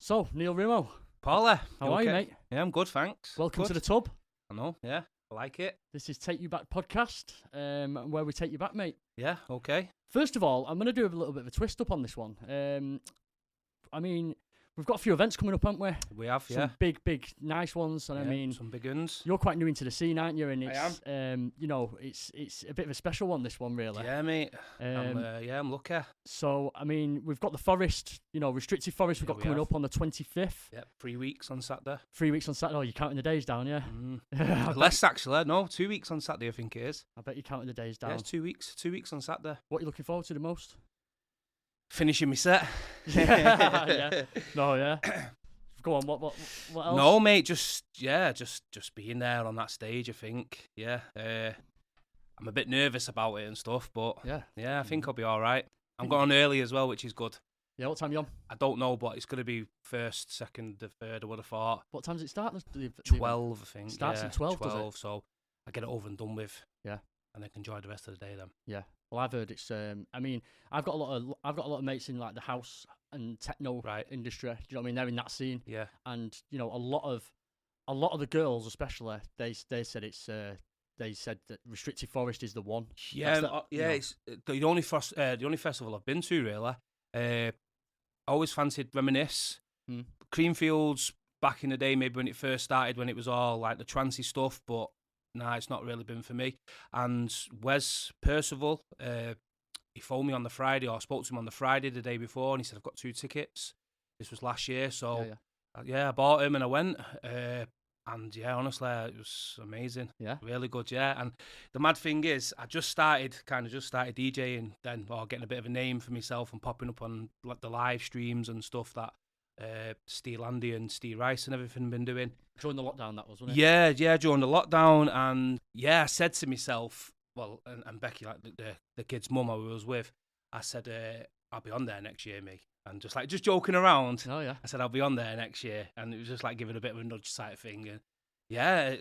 So, Neil Rimo, Paula, how are you, mate? Yeah, I'm good, thanks. Welcome Good. to the tub. I know, yeah, I like it. This is Take You Back podcast, where we take you back, mate. Yeah, okay. First of all, I'm going to do a little bit of a twist up on this one. We've got a few events coming up, haven't we? We have, Some big, nice ones. And yeah, some big uns. you're quite new into the scene, aren't you? And it's, I am. It's a bit of a special one, this one, really. Yeah, mate. I'm lucky. So, we've got the Forest, Restricted Forest. We've got coming up on the 25th. Yep, 3 weeks on Saturday. 3 weeks on Saturday. Oh, you're counting the days down, yeah? Less, actually. No, 2 weeks on Saturday, I think it is. I bet you're counting the days down. Yeah, it's 2 weeks. 2 weeks on Saturday. What are you looking forward to the most? Finishing my set. Yeah. No, yeah. Go on. What else? No, mate. Just being there on that stage. I think. Yeah. I'm a bit nervous about it and stuff, but yeah, I think I'll be all right. I'm going early as well, which is good. Yeah. What time are you on? I don't know, but it's going to be first, second, third. I would have thought. What time does it start? 12, I think. Starts at 12. 12. Does it? So I get it over and done with. Yeah. And I can enjoy the rest of the day then. Yeah. Well, I've heard it's. I've got a lot of mates in like the house and techno industry. Do you know what I mean? They're in that scene. Yeah. And a lot of the girls, especially, they said it's. They said that Restricted Forest is the one. Yeah, it's the only festival I've been to really. I always fancied Reminisce, Creamfields back in the day, maybe when it first started, when it was all like the trancey stuff, but. Nah, it's not really been for me. And Wes Percival, he phoned me on the Friday, or I spoke to him on the Friday the day before, and he said, I've got 2 tickets. This was last year, so I bought him and I went. And yeah, honestly, it was amazing. Yeah. Really good, yeah. And the mad thing is, I just started DJing then, or getting a bit of a name for myself and popping up on like the live streams and stuff that Steve Landy and Steve Rice and everything been doing. During the lockdown, that was, wasn't it? Yeah, during the lockdown. And yeah, I said to myself, well, and Becky, like the kid's mum I was with, I said, I'll be on there next year, me. And just joking around. Oh, yeah. I said, I'll be on there next year. And it was just like giving a bit of a nudge type thing. And yeah,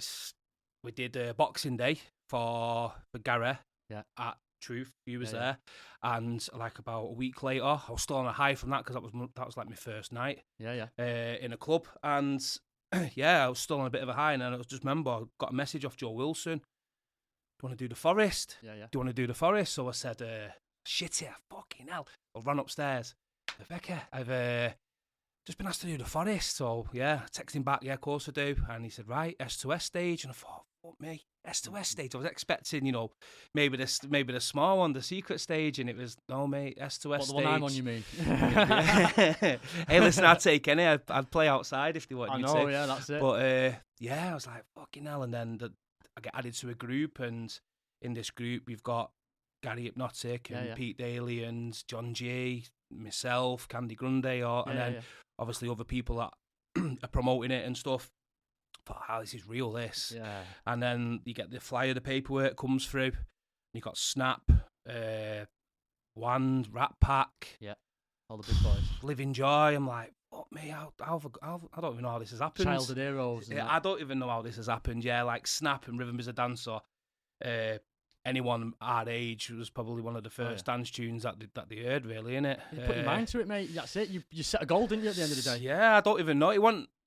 we did Boxing Day for Gary at Truth. He was there. And like about a week later, I was still on a high from that because that was like my first night in a club. And yeah, I was still on a bit of a high. And then I just remember I got a message off Joe Wilson. Do you want to do the Forest? Yeah. Do you want to do the Forest? So I said, shit here, fucking hell. I ran upstairs. Becca, I've just been asked to do the Forest. So yeah, I texted him back, yeah, of course I do. And he said, right, S2S stage. And I thought, fuck me, S2S stage. I was expecting, maybe the small one, the secret stage. And it was, no, mate, S2S stage. The one I'm on, you mean? Hey, listen, I'd take any. I'd play outside if they wanted me to. I know, yeah, that's it. But I was like, fucking hell. And then I get added to a group. And in this group, we've got Gary Hypnotic and Pete Daly and John G, myself, Candy Grande, and then obviously other people that are promoting it and stuff. But this is real, this. Yeah. And then you get the flyer, the paperwork comes through. You got Snap, Wand, Rat Pack. Yeah. All the big boys. Living Joy. I'm like, fuck me, I don't even know how this has happened. Childhood Heroes. Yeah, I don't even know how this has happened. Yeah, like Snap and Rhythm is a Dancer. Anyone our age was probably one of the first dance tunes that they heard, really, innit? You put your mind to it, mate. That's it. You set a goal, didn't you, at the end of the day? Yeah, I don't even know.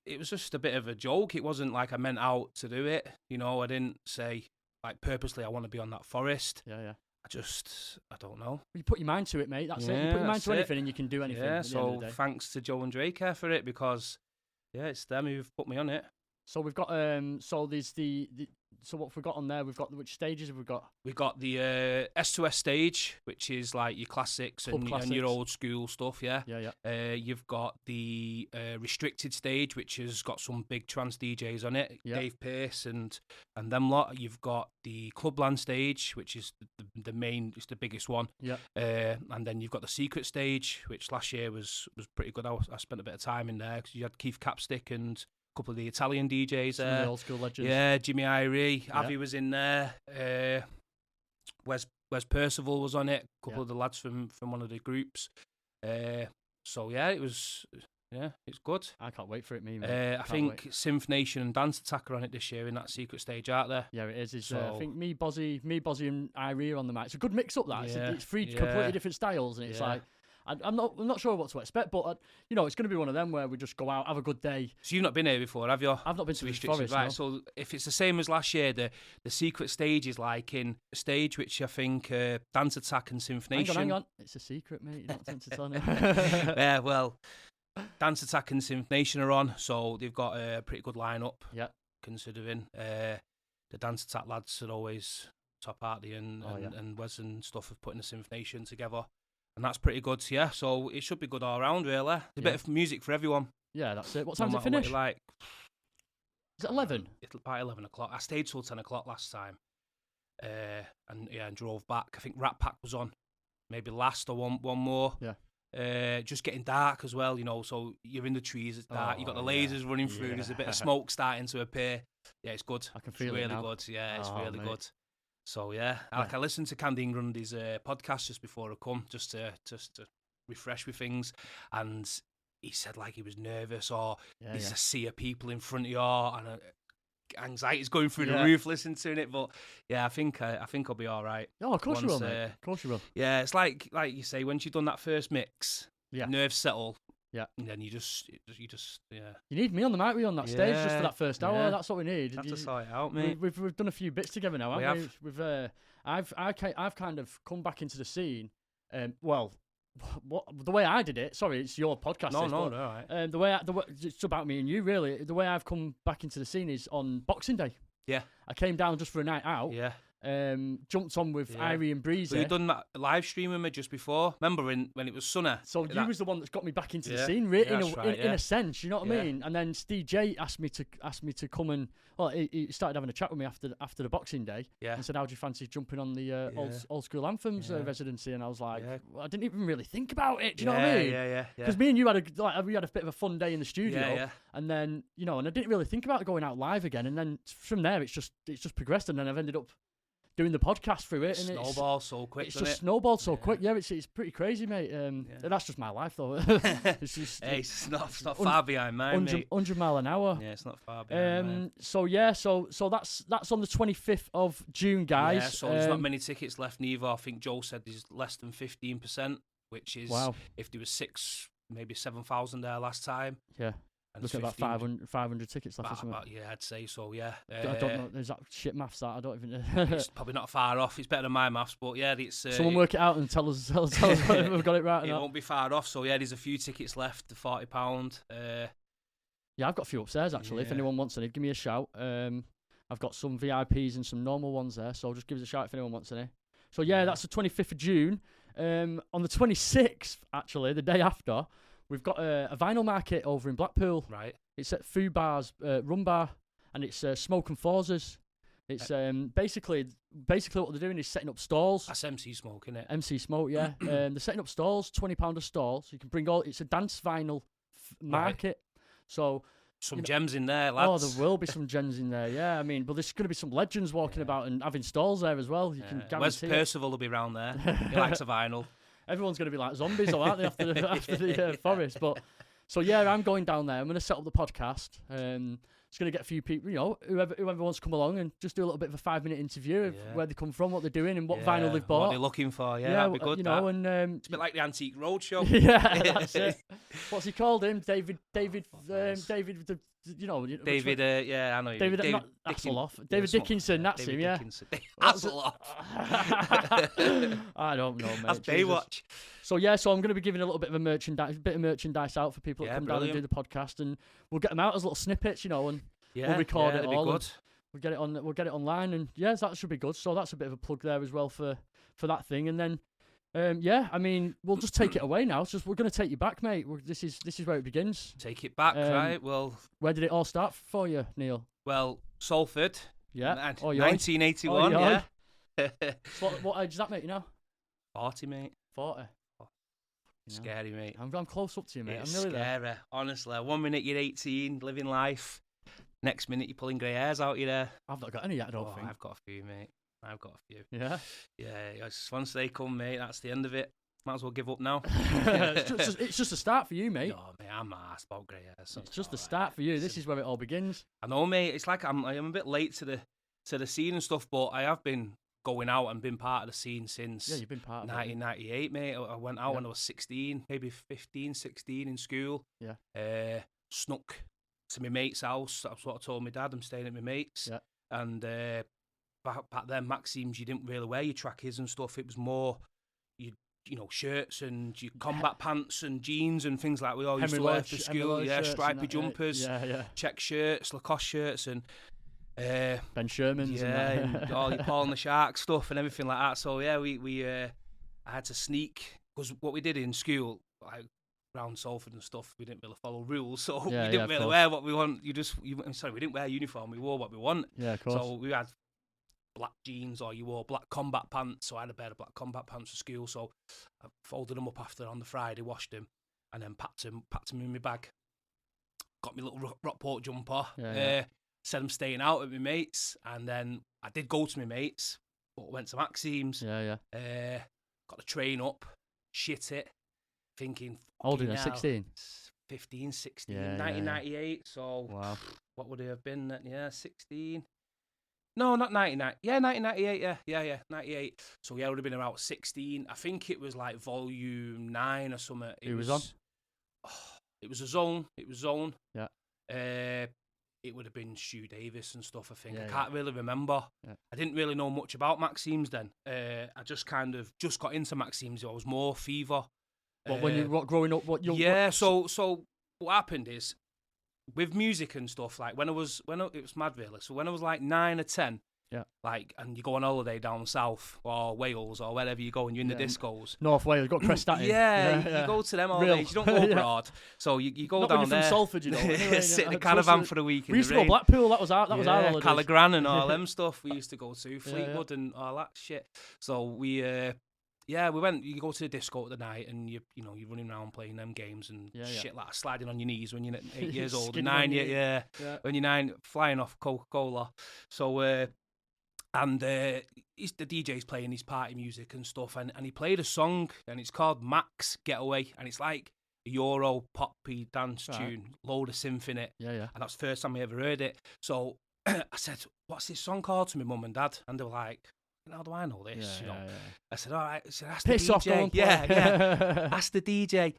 It was just a bit of a joke. It wasn't like I meant out to do it. I didn't say, like, purposely I want to be on that Forest. Yeah. I don't know. You put your mind to it, mate. That's it. You put your mind to anything and you can do anything. Yeah, so thanks to Joe and Drake for it because, it's them who've put me on it. So we've got so there's so what have we got on there? We've got which stages have we got? We've got the S2S stage, which is like your classics and your old school stuff, yeah. You've got the restricted stage, which has got some big trance DJs on it, Dave Pearce and them lot. You've got the Clubland stage, which is the main, it's the biggest one. Yeah. And then you've got the secret stage, which last year was pretty good. I spent a bit of time in there because you had Keith Capstick and couple of the Italian DJs there. The Oldskool legends. Yeah, Jimmy Irie. Avi was in there. Wes Percival was on it. A couple of the lads from one of the groups. So yeah, it's good. I can't wait for it, mate. I think Synth Nation and Dance Attack are on it this year in that secret stage, aren't there? Yeah, it is. I think me, Bozzy and Irie are on the mic. It's a good mix up, that. It's 3 completely different styles, and it's like, I'm not sure what to expect, but you know, it's going to be one of them where we just go out, have a good day. So you've not been here before, have you? I've not been to the Forest, right? No. So if it's the same as last year, the secret stage is like in a stage which I think Dance Attack and Synth Nation. Hang on, it's a secret, mate. You're not meant to tell me. Yeah, well, Dance Attack and Synth Nation are on, so they've got a pretty good lineup. Yeah. Considering the Dance Attack lads are always top party and Wes and stuff have putting the Synth Nation together, and that's pretty good. Yeah, so it should be good all round, really. There's a bit of music for everyone. Yeah, that's it. What time does it finish? Like, is it 11? It's about 11 o'clock. I stayed till 10 o'clock last time, and drove back. I think Rat Pack was on, maybe last or one more. Yeah. Just getting dark as well, you know, so you're in the trees, it's dark, you've got the lasers running through, there's a bit of smoke starting to appear. Yeah, it's good. I can feel it's it really now. good. Yeah, it's really mate. good. So yeah, I listened to Candy and Grundy's podcast just before I come, just to refresh with things, and he said like he was nervous or there's a sea of people in front of you and anxiety's going through the roof listening to it, but yeah, I think I'll be all right. Oh, of course you will, mate. Of course you will. Yeah, it's like you say, once you've done that first mix, nerves settle. Yeah, and then you just You need me on the mic, on that stage just for that first hour. Yeah. That's what we need. Have to sort it out, mate. We've done a few bits together now, haven't we? I've kind of come back into the scene. The way I did it. Sorry, it's your podcast. No, all right. The way it's about me and you, really. The way I've come back into the scene is on Boxing Day. Yeah, I came down just for a night out. Yeah. Jumped on with Irie and Breezy. So you done that live stream with me just before. Remember when it was sunny? So you was the one that's got me back into the scene, really, in a sense. You know what I mean? And then Steve J asked me to come and he started having a chat with me after the Boxing Day. Yeah. And said, "How do you fancy jumping on the Oldskool Anthems residency?" And I was like, well, I didn't even really think about it. Do you know what I mean? Yeah. Because me and you had a bit of a fun day in the studio. Yeah. And then and I didn't really think about going out live again. And then from there, it's just progressed, and then I've ended up doing the podcast through it, and it's so quick. It's just snowballed so quick. Yeah, it's pretty crazy, mate. That's just my life, though. It's just it's not far behind mine, mate. 100 mile an hour. Yeah, it's not far behind mine. So that's on the 25th of June, guys. Yeah, so there's not many tickets left neither. I think Joe said there's less than 15%, which is if there was maybe 7,000 there last time. Yeah. Look at about 500 tickets left or something. Yeah, I'd say so, yeah. I don't know. There's that shit maths that I don't even... It's probably not far off. It's better than my maths, but yeah, it's... Someone work it out and tell us whether we've got it right or not. It won't be far off, so yeah, there's a few tickets left, the £40. Yeah, I've got a few upstairs, actually. If anyone wants any, give me a shout. I've got some VIPs and some normal ones there, so just give us a shout if anyone wants any. So yeah, that's the 25th of June. On the 26th, actually, the day after... We've got a vinyl market over in Blackpool. Right. It's at Food Bar's Rum Bar, and it's Smoke and Forzers. It's basically what they're doing is setting up stalls. That's MC Smoke, isn't it? MC Smoke, yeah. They're setting up stalls, £20 a stall, so you can bring it's a dance vinyl market. So some gems in there, lads. Oh, there will be some gems in there, yeah. I mean, but there's going to be some legends walking about and having stalls there as well. You can guarantee. Wes Percival will be round there. He likes a vinyl. Everyone's going to be like zombies, aren't they, after the forest? But so yeah, I'm going down there. I'm going to set up the podcast. It's going to get a few people, whoever wants to come along and just do a little bit of a 5-minute interview of where they come from, what they're doing, and what vinyl they've bought. What they're looking for. Yeah, that'd be good. And it's a bit like the Antique Roadshow. Yeah, that's it. What's he called? Him, David. David, I know you. David Hasselhoff. David Dickinson, that's him, yeah. Hasselhoff. I don't know, mate. That's Baywatch. So I'm going to be giving a little bit of merchandise out for people that come down and do the podcast, and we'll get them out as little snippets, and we'll record it all. Good. We'll get it online, and that should be good. So that's a bit of a plug there as well for that thing, and then. I mean, we'll just take it away now. We're going to take you back, mate. This is where it begins. Take it back, right? Well, where did it all start for you, Neil? Well, Salford. Yeah. 1981. Yeah. So what age does that make you now? 40, mate. 40. Scary, mate. I'm close up to you, mate. It's I'm nearly scary. there. Honestly, 1 minute you're 18, living life. Next minute you're pulling grey hairs out you there. I've not got any yet, I don't think. I've got a few, mate. Yeah? Yeah, once they come, mate, that's the end of it. Might as well give up now. It's just a start for you, mate. Oh, mate, I'm arsed about grey hair. It's just the start for you. This is where it all begins. I know, mate. It's like I'm a bit late to the scene and stuff, but I have been going out and been part of the scene since you've been part of 1998, mate. I went out when I was 16, maybe 15, 16 in school. Yeah. Snuck to my mate's house. That's what I told my dad. I'm staying at my mate's. Yeah. And back then, Maximes, you didn't really wear your trackies and stuff. It was more, you know, shirts and your combat pants and jeans and things like we all used to wear for school. Yeah, stripy jumpers, check shirts, Lacoste shirts, and Ben Sherman's, and all your Paul and the Shark stuff and everything like that. So yeah, I had to sneak, because what we did in school, like around Salford and stuff, we didn't really follow rules, so we didn't really wear what we want. We didn't wear uniform. We wore what we want. Yeah, of course. So we had black jeans, or you wore black combat pants. So I had a pair of black combat pants for school. So I folded them up after on the Friday, washed them, and then packed them in my bag. Got my little Rockport jumper. Said I'm staying out with my mates, and then I did go to my mates, but went to Maximes. Got the train up, shit it, thinking. Older than 16? 15, 16, 1998. So wow. What would it have been then? Yeah, 16. No, not 99. Yeah, 1998. Yeah, 98. So yeah, I would have been about 16. I think it was like volume 9 or something. Who was on? It was Zone. Yeah. It would have been Stu Davis and stuff, I think. Yeah, I can't really remember. Yeah. I didn't really know much about Maximes then. I just kind of got into Maximes. I was more Fever. Growing up? So what happened is, with music and stuff, like it was mad really. So when I was like 9 or 10, like, and you go on holiday down south or Wales or wherever you go and you're in the discos. North Wales, got Crestatin. You go to them all day. You don't go abroad. So you go not down when you're there. from Salford, you know. Anyway, sit in a caravan for a week. We used to go Blackpool. That was our holidays. Callagran and all them stuff. We used to go to Fleetwood and all that shit. So we went. You go to the disco at the night, and you're running around playing them games and shit like sliding on your knees when you're 8 years old, 9 years, when you're 9, flying off Coca-Cola. So the DJ's playing his party music and stuff, and he played a song, and it's called Max Getaway, and it's like a Euro poppy dance tune, load of synth in it. And that's the first time I ever heard it. So I said, "What's this song called?" to my mum and dad, and they were like, "How do I know this?" I said, "All right." I said, "Ask the DJ." Ask the DJ.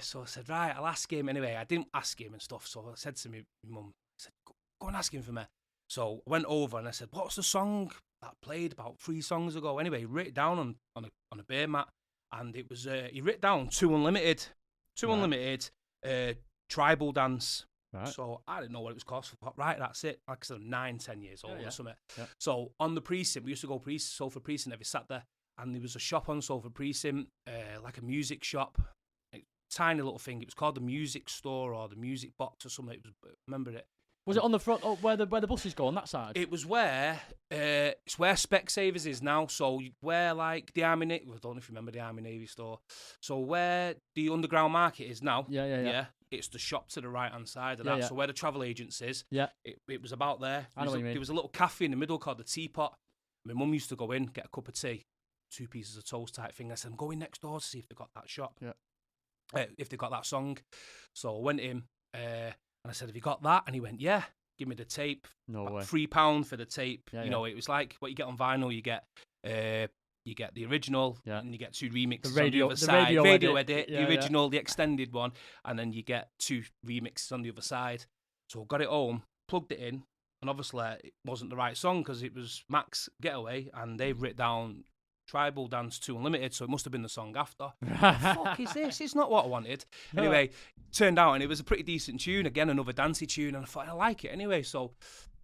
So I said, "Right, I'll ask him." Anyway, I didn't ask him and stuff. So I said to my mum, I said, "Go and ask him for me." So I went over and I said, "What's the song that played about 3 songs ago?" Anyway, he wrote it down on a beer mat, and it was he wrote down Two Unlimited, Tribal Dance. Right. So I didn't know what it was called. So I thought, right, that's it. Like I said, I'm 9, 10 years old or something. Yeah. So on the precinct, we used to go Salford Precinct every Saturday, and there was a shop on Salford Precinct, like a music shop, tiny little thing. It was called the Music Store or the Music Box or something. Remember it? Was it on the front, where the buses go on that side? It was where it's where Specsavers is now. So where like the Army Navy, I don't know if you remember the Army Navy store. So where the underground market is now. Yeah. It's the shop to the right hand side of that. Yeah. So where the travel agents is. Yeah. It was about there. I know what you mean. There was a little cafe in the middle called the Teapot. My mum used to go in, get a cup of tea, 2 pieces of toast type thing. I said, I'm going next door to see if they got that shop. Yeah. If they got that song. So I went in. And I said, "Have you got that?" And he went, "Yeah, give me the tape." No way. £3 for the tape. You know, it was like what you get on vinyl. You get the original, and you get 2 remixes on the other side. Radio edit, the original, the extended one, and then you get 2 remixes on the other side. So I got it home, plugged it in, and obviously it wasn't the right song because it was Max Getaway, and they've written down Tribal Dance 2 Unlimited, so it must have been the song after. What the fuck is this? It's not what I wanted. Anyway, turned out, and it was a pretty decent tune. Again, another dancey tune, and I thought, I like it anyway. So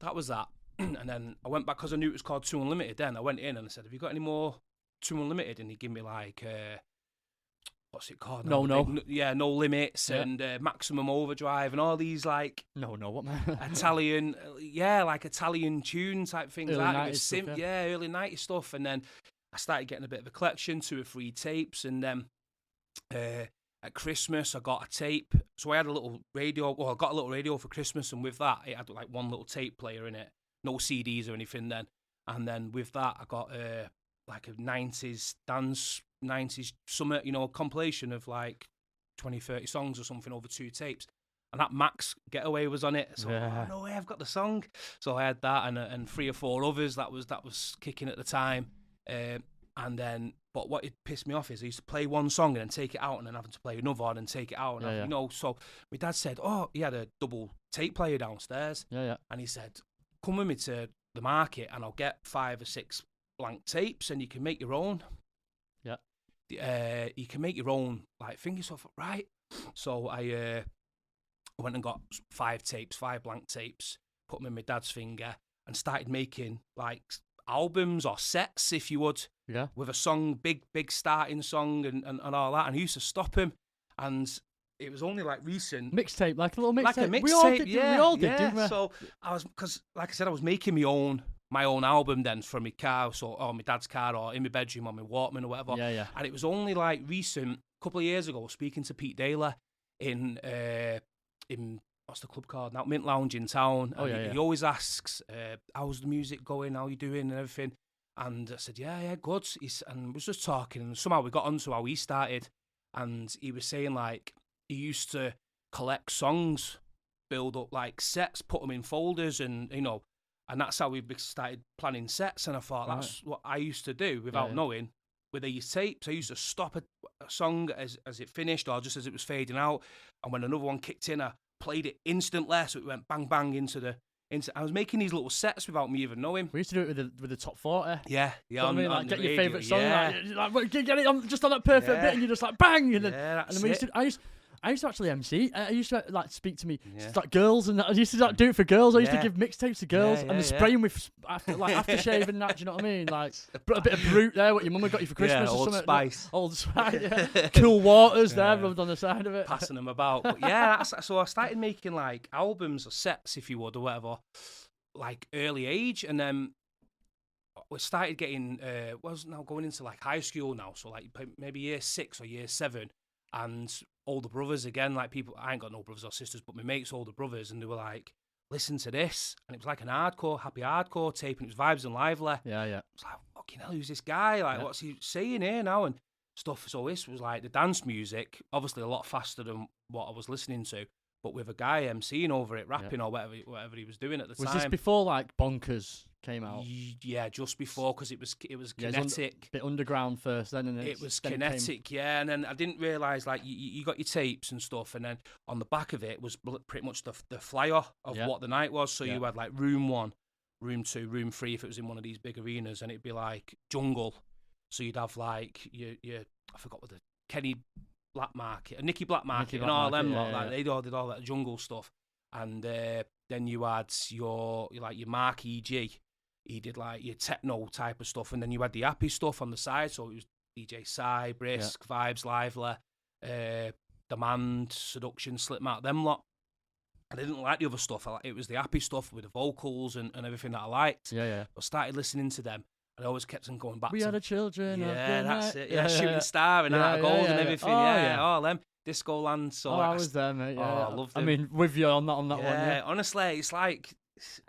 that was that. And then I went back, because I knew it was called 2 Unlimited then. I went in and I said, "Have you got any more 2 Unlimited?" And he gave me like, what's it called? No Limits and Maximum Overdrive and all these like what Italian, like Italian tune type things. Early like 90s stuff, early 90s stuff. And then I started getting a bit of a collection, 2 or 3 tapes, and then at Christmas I got a tape. So I had a little radio. Well, I got a little radio for Christmas, and with that it had like one little tape player in it, no CDs or anything then. And then with that I got like a 90s dance, 90s summer, compilation of like 20, 30 songs or something over 2 tapes. and that Max Getaway was on it. So oh, no way, I've got the song. So I had that and 3 or 4 others that was kicking at the time. And then, but what it pissed me off is I used to play one song and then take it out and then having to play another and take it out. And you know, so my dad said, oh, he had a double tape player downstairs. And he said, come with me to the market and I'll get 5 or 6 blank tapes and you can make your own. You can make your own like finger stuff, right? So I went and got 5 blank tapes, put them in my dad's finger, and started making like albums or sets, if you would, with a song, big starting song and all that. And I used to stop him, and it was only like recent mixtape, like a little mixtape. Like a mixtape, we all did, didn't we? So I was, because like I said, I was making my own album then from my car, or my dad's car, or in my bedroom on my Walkman or whatever. And it was only like recent, a couple of years ago, speaking to Pete Daler in what's the club called now, Mint Lounge in town. He always asks, how's the music going, how you doing and everything. And I said, yeah, good. And was just talking, and somehow we got onto how he started. And he was saying like he used to collect songs, build up like sets, put them in folders, and you know, and that's how we started planning sets. And I thought that's what I used to do without knowing. With these tapes, I used to stop a song as it finished, or just as it was fading out, and when another one kicked in, I played it instantly, so it went bang bang into. I was making these little sets without me even knowing. We used to do it with the top 40. Yeah. So I mean, like, get your favourite song, like get it on just on that perfect bit, and you just like bang, and then, that's and then I used to actually MC. I used to like speak to me like girls, and I used to like do it for girls. I used to give mixtapes to girls and spray them with aftershave and that. Do you know what I mean? Like a bit of Brute there, what your mum got you for Christmas. Old or something. Spice. Old Spice. Cool Waters there rubbed on the side of it, passing them about. But so I started making like albums or sets, if you would, or whatever, like early age, and then we started getting was now going into like high school now, so like maybe year 6 or year 7, and older brothers again, like people, I ain't got no brothers or sisters, but my mates' older brothers, and they were like, listen to this, and it was like an happy hardcore tape, and it was Vibes and Lively. It was like, fucking hell, who's this guy? Like, what's he saying here now? And stuff. So this was like the dance music, obviously a lot faster than what I was listening to, but with a guy emceeing over it, rapping or whatever he was doing at the time. Was this before like Bonkers came out? Yeah, just before, because it was kinetic. It was bit underground first, then, and it was kinetic, and then I didn't realise like you got your tapes and stuff, and then on the back of it was pretty much the flyer of what the night was. So you had like room 1, room 2, room 3 if it was in one of these big arenas, and it'd be like jungle. So you'd have like your I forgot what the Kenny Black Market, Nicky Black Market, and all them lot. They all did all that jungle stuff, and then you had your Mark E.G. He did like your techno type of stuff, and then you had the happy stuff on the side. So it was DJ Psy, Brisk, Vibes Lively, Demand, Seduction, Slipmat, them lot. I didn't like the other stuff. It was the happy stuff with the vocals and everything that I liked. I started listening to them. I always kept on going back. We are the children. That's it. Shooting Star and Heart of Gold and everything. All them. Disco Land. So I was there, mate. I loved them. I mean, with you on that one. Yeah, honestly, it's like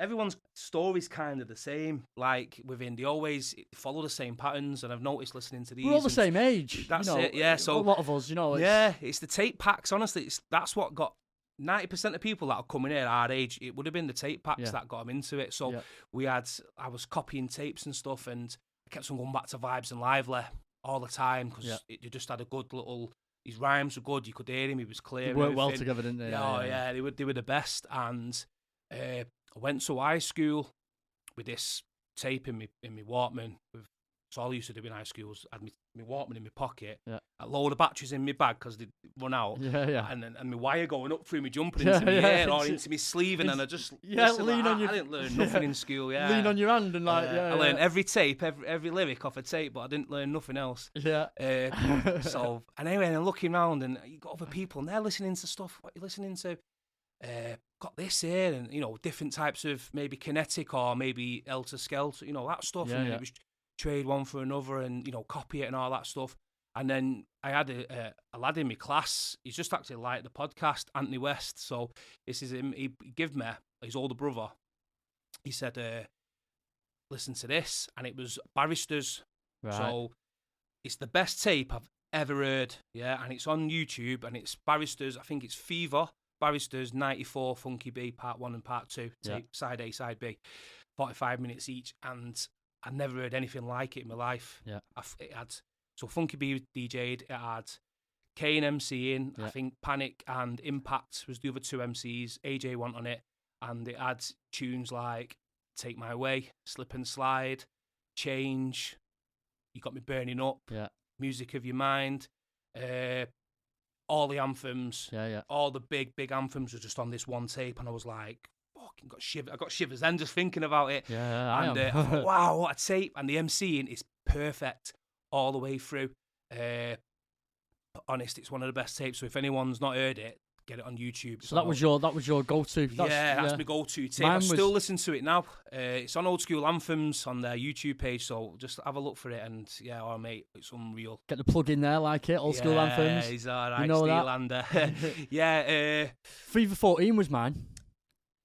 everyone's story's kind of the same. Like they always follow the same patterns, and I've noticed listening to these. We're all the same age. That's it. Yeah. So a lot of us, it's the tape packs. Honestly, that's what got 90% of people that are coming in our age, it would have been the tape packs that got them into it. So I was copying tapes and stuff, and I kept on going back to Vibes and Lively all the time, because you just had a good little, his rhymes were good, you could hear him, he was clear. They worked well together, didn't they? They were the best. And I went to high school with this tape in my Walkman. So all I used to do in high school was had my Walkman in my pocket, a load of batteries in my bag because they'd run out, and my wire going up through my jumper into my hair or into my sleeve, and then I just lean on your. I didn't learn nothing in school. Lean on your hand and I learned every tape, every lyric off a tape, but I didn't learn nothing else. So and anyway, and I'm looking around, and you got other people, and they're listening to stuff. What are you listening to? Got this here, and different types of maybe kinetic or maybe Helter Skelter, that stuff, and it was trade one for another, and copy it and all that stuff. And then I had a lad in my class. He's just actually liked the podcast, Anthony West. So this is him. He gave me his older brother. He said, "Listen to this," and it was Barristers. Right. So it's the best tape I've ever heard. Yeah, and it's on YouTube, and it's Barristers. I think it's Fever Barristers, 94, Funky B, Part 1 and Part 2, tape, Side A, Side B, 45 minutes each, and I never heard anything like it in my life. Yeah. It had, so Funky B was DJ'd, it had Kane MCing, I think Panic and Impact was the other 2 MCs, AJ went on it, and it had tunes like Take My Way, Slip and Slide, Change, You Got Me Burning Up, Music of Your Mind, all the anthems, all the big anthems were just on this one tape, and I was like, fucking I got shivers then just thinking about it. Yeah, and I thought, wow, what a tape! And the MCing is perfect all the way through. Honest, it's one of the best tapes. So if anyone's not heard it, get it on YouTube. So that was your go-to. That's my go-to tape. I still listen to it now. It's on Oldskool Anthems on their YouTube page, so just have a look for it. And mate, it's unreal. Get the plug in there, like it. Oldskool Anthems. Yeah, he's all right. You know Steelander. Fever 14 was mine.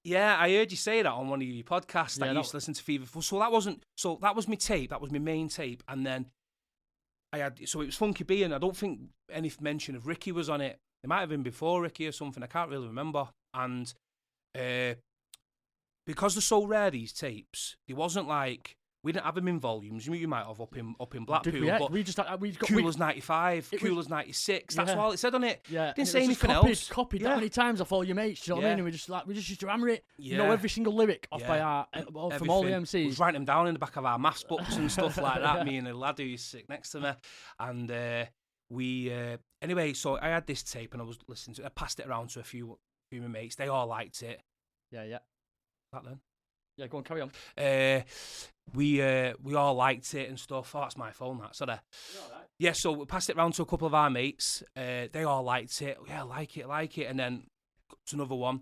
Yeah, I heard you say that on one of your podcasts that you used to listen to Fever. So that was my tape. That was my main tape, and then it was Funky B, and I don't think any mention of Ricky was on it. It might have been before Ricky or something. I can't really remember. And because they're so rare, these tapes, it wasn't like we didn't have them in volumes. You might have up in Blackpool, but we got Coolers 95, Coolers 96. That's all it said on it. Yeah, didn't say anything else. Copied that many times off all your mates. Do you know what I mean? And we just used to hammer it. You know every single lyric off by our from all the MCs. We was writing them down in the back of our maths books and stuff like that. Me and the lad who used to sit next to me, and anyway. So I had this tape and I was listening to it. I passed it around to a few of my mates. They all liked it. Yeah. That then. Yeah, go on, carry on. We all liked it and stuff. Oh, that's my phone, that. Sorry. Yeah, so we passed it round to a couple of our mates. They all liked it. Yeah, like it. And then to another one,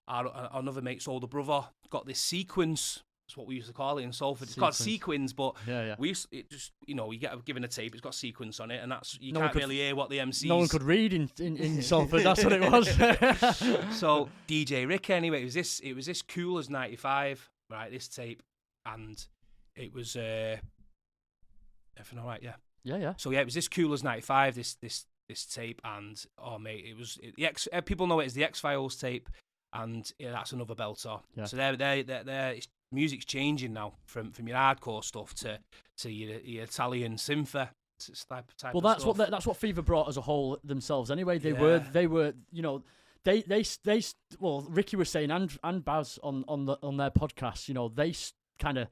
another mate's older brother got this sequence. That's what we used to call it in Salford. It's called sequins, but we used it just you get given a tape. It's got sequence on it, and that's you can't really hear what the MCs. No one could read in Salford. That's what it was. So DJ Rick, anyway, it was this Coolers 95, right? This tape, and it was everything all right, yeah. Yeah. So it was this Coolers 95, this tape, and oh mate, it was the X. People know it as the X-Files tape, and that's another belter. Yeah. So they're music's changing now from your hardcore stuff to your Italian syntha type well, that's stuff. That's what Fever brought as a whole themselves. Anyway, they were Ricky was saying and Baz on their podcast. They kind of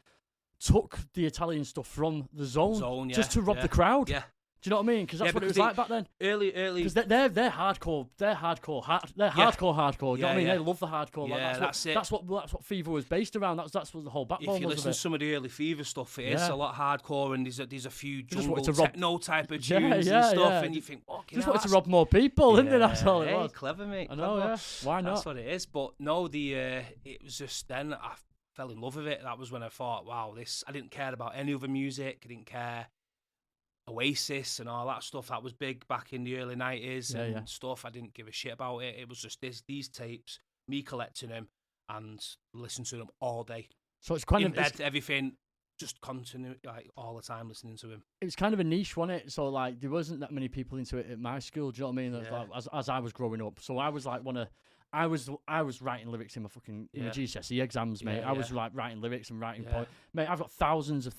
took the Italian stuff from the zone just to rob the crowd. Yeah. Do you know what I mean? Because that's what it was like back then. Early. Because they're hardcore. They're hardcore. Do you know what I mean? They love the hardcore. Yeah, that's it. That's what Fever was based around. That's what the whole backbone was. If you listen to some of the early Fever stuff, it is a lot hardcore, and there's a few jungle techno type of tunes and stuff, and you think, just wanted to rob more people, didn't they? That's all it was. Clever, mate. I know. Yeah. Why not? That's what it is. But no, it was just then I fell in love with it. That was when I thought, wow, this. I didn't care about any other music. I didn't care. Oasis and all that stuff that was big back in the early 90s and stuff. I didn't give a shit about it. It was just these tapes, me collecting them and listening to them all day. So it's kind in bed, everything, just continue all the time listening to him. It was kind of a niche, wasn't it? So there wasn't that many people into it at my school. Do you know what I mean? Yeah. As I was growing up, so I was I was writing lyrics in my GCSE exams, mate. I was writing lyrics and writing poems. Mate, I've got thousands of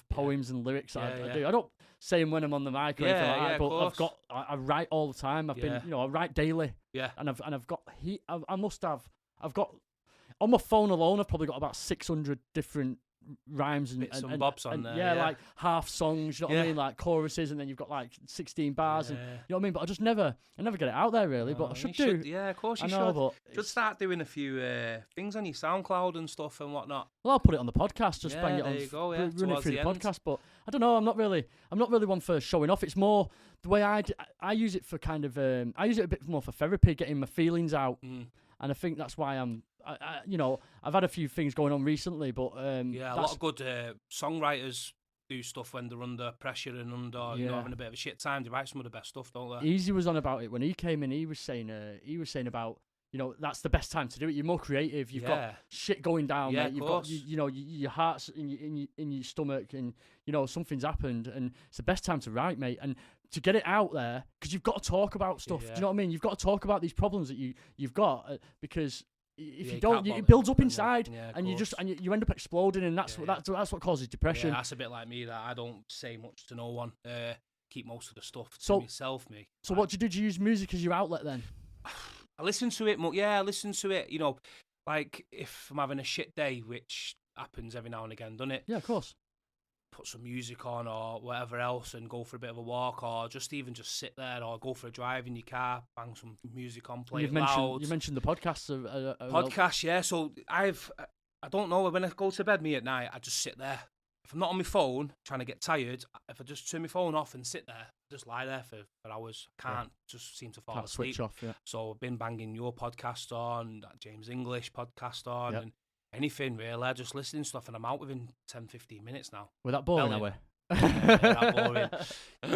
poems and lyrics that I do. I don't say them when I'm on the mic or anything like that, but I write all the time. I write daily. Yeah. And I've got I've got on my phone alone, I've probably got about 600 different rhymes and bits and bobs on there. Yeah, like half songs, you know what I mean, like choruses, and then you've got like 16 bars, and you know what I mean. But I never get it out there really. But I should do. Yeah, of course you should. But should start doing a few things on your SoundCloud and stuff and whatnot. Well, I'll put it on the podcast, just bang it on, run it through the podcast. But I don't know. I'm not really one for showing off. It's more the way I use it for kind of. I use it a bit more for therapy, getting my feelings out, and I think that's why I've had a few things going on recently, but a lot of good songwriters do stuff when they're under pressure and under having a bit of a shit time. They write some of the best stuff, don't they? Easy was on about it when he came in. He was saying about that's the best time to do it. You're more creative. You've got shit going down. Yeah, mate. You've got your heart's in your stomach, and something's happened, and it's the best time to write, mate. And to get it out there, because you've got to talk about stuff. Do you know what I mean? You've got to talk about these problems that you've got, because if you don't, it builds up inside, and you end up exploding, and that's what causes depression. Yeah, that's a bit like me. That I don't say much to no one. Keep most of the stuff to myself. So what did you use music as your outlet then? I listen to it. I listen to it. You know, like if I'm having a shit day, which happens every now and again, doesn't it? Yeah, of course. Put some music on or whatever else and go for a bit of a walk, or just sit there or go for a drive in your car, bang some music on, play it loud. You mentioned the podcasts. Podcasts, yeah. So I don't know, when I go to bed at night, I just sit there. If I'm not on my phone trying to get tired, if I just turn my phone off and sit there, just lie there for hours. I can't just seem to fall asleep. Switch off, yeah. So I've been banging your podcast on, that James English podcast on, and anything really, just listening to stuff, and I'm out within 10-15 minutes now. We're that boring, are we? That boring.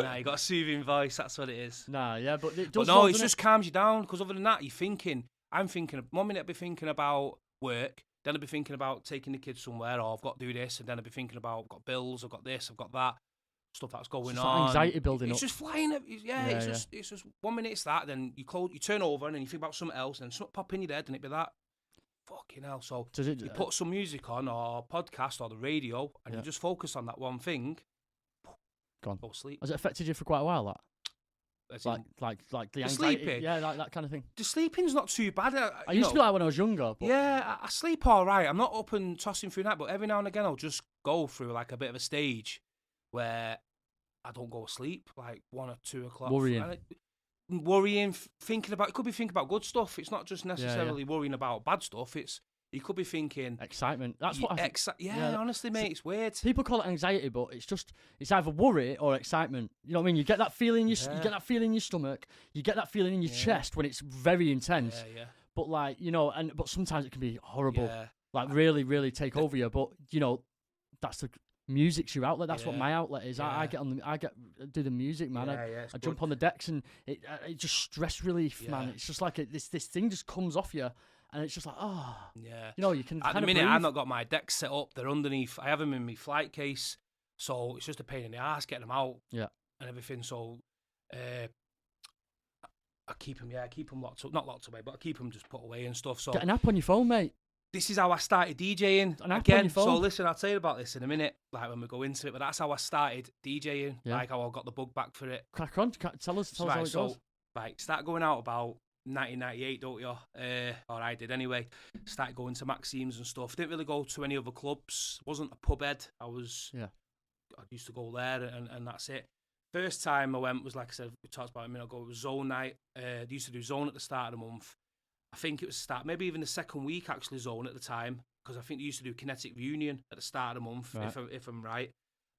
Nah, you got a soothing voice, that's what it is. Nah, yeah, but it does. But no, it just calms you down, because other than that, I'm thinking, one minute I'll be thinking about work, then I'll be thinking about taking the kids somewhere, or I've got to do this, and then I'll be thinking about, I've got bills, I've got this, I've got that, stuff that's going on. Like anxiety building up. It's just flying. It's just 1 minute it's that, then you turn over, and then you think about something else, and something pop in your head, and it'd be that. Fucking hell. So you put some music on, or podcast, or the radio, and you just focus on that one thing. Go sleep. Has it affected you for quite a while, that? Like the anxiety, sleeping? Yeah, like that kind of thing. The sleeping's not too bad. I used to be like when I was younger. But... Yeah, I sleep all right. I'm not up and tossing through that, but every now and again I'll just go through like a bit of a stage where I don't go to sleep, like 1 or 2 o'clock. Worrying, thinking about. It could be thinking about good stuff. It's not just necessarily worrying about bad stuff. You could be thinking excitement. That's what. Honestly, mate, it's weird. People call it anxiety, but it's either worry or excitement. You know what I mean? You get that feeling. You get that feeling in your stomach. You get that feeling in your chest when it's very intense. Yeah. But but sometimes it can be horrible. Yeah. Like really, really take over you. But that's the music's your outlet. That's what my outlet is. Yeah. I do the music, man. I jump on the decks, and it just stress relief, man. It's just like this thing just comes off you. And it's just like, you can. At the minute, I've not got my decks set up. They're underneath. I have them in my flight case, so it's just a pain in the ass getting them out. Yeah. And everything. So, I keep them. Yeah, I keep them locked up. Not locked away, but I keep them just put away and stuff. So get an app on your phone, mate. This is how I started DJing again. So listen, I'll tell you about this in a minute, like when we go into it. But that's how I started DJing. Yeah. Like how I got the bug back for it. Crack on. Tell us how it goes. Right, start going out about 1998, don't you? Or I did anyway. Started going to Maximes and stuff. Didn't really go to any other clubs. Wasn't a pub head. I used to go there, and that's it. First time I went was, like I said, we talked about it a minute ago. It was Zone night. They used to do Zone at the start of the month. I think it was maybe even the second week actually, Zone at the time, because I think they used to do Kinetic Reunion at the start of the month, right. if I'm right.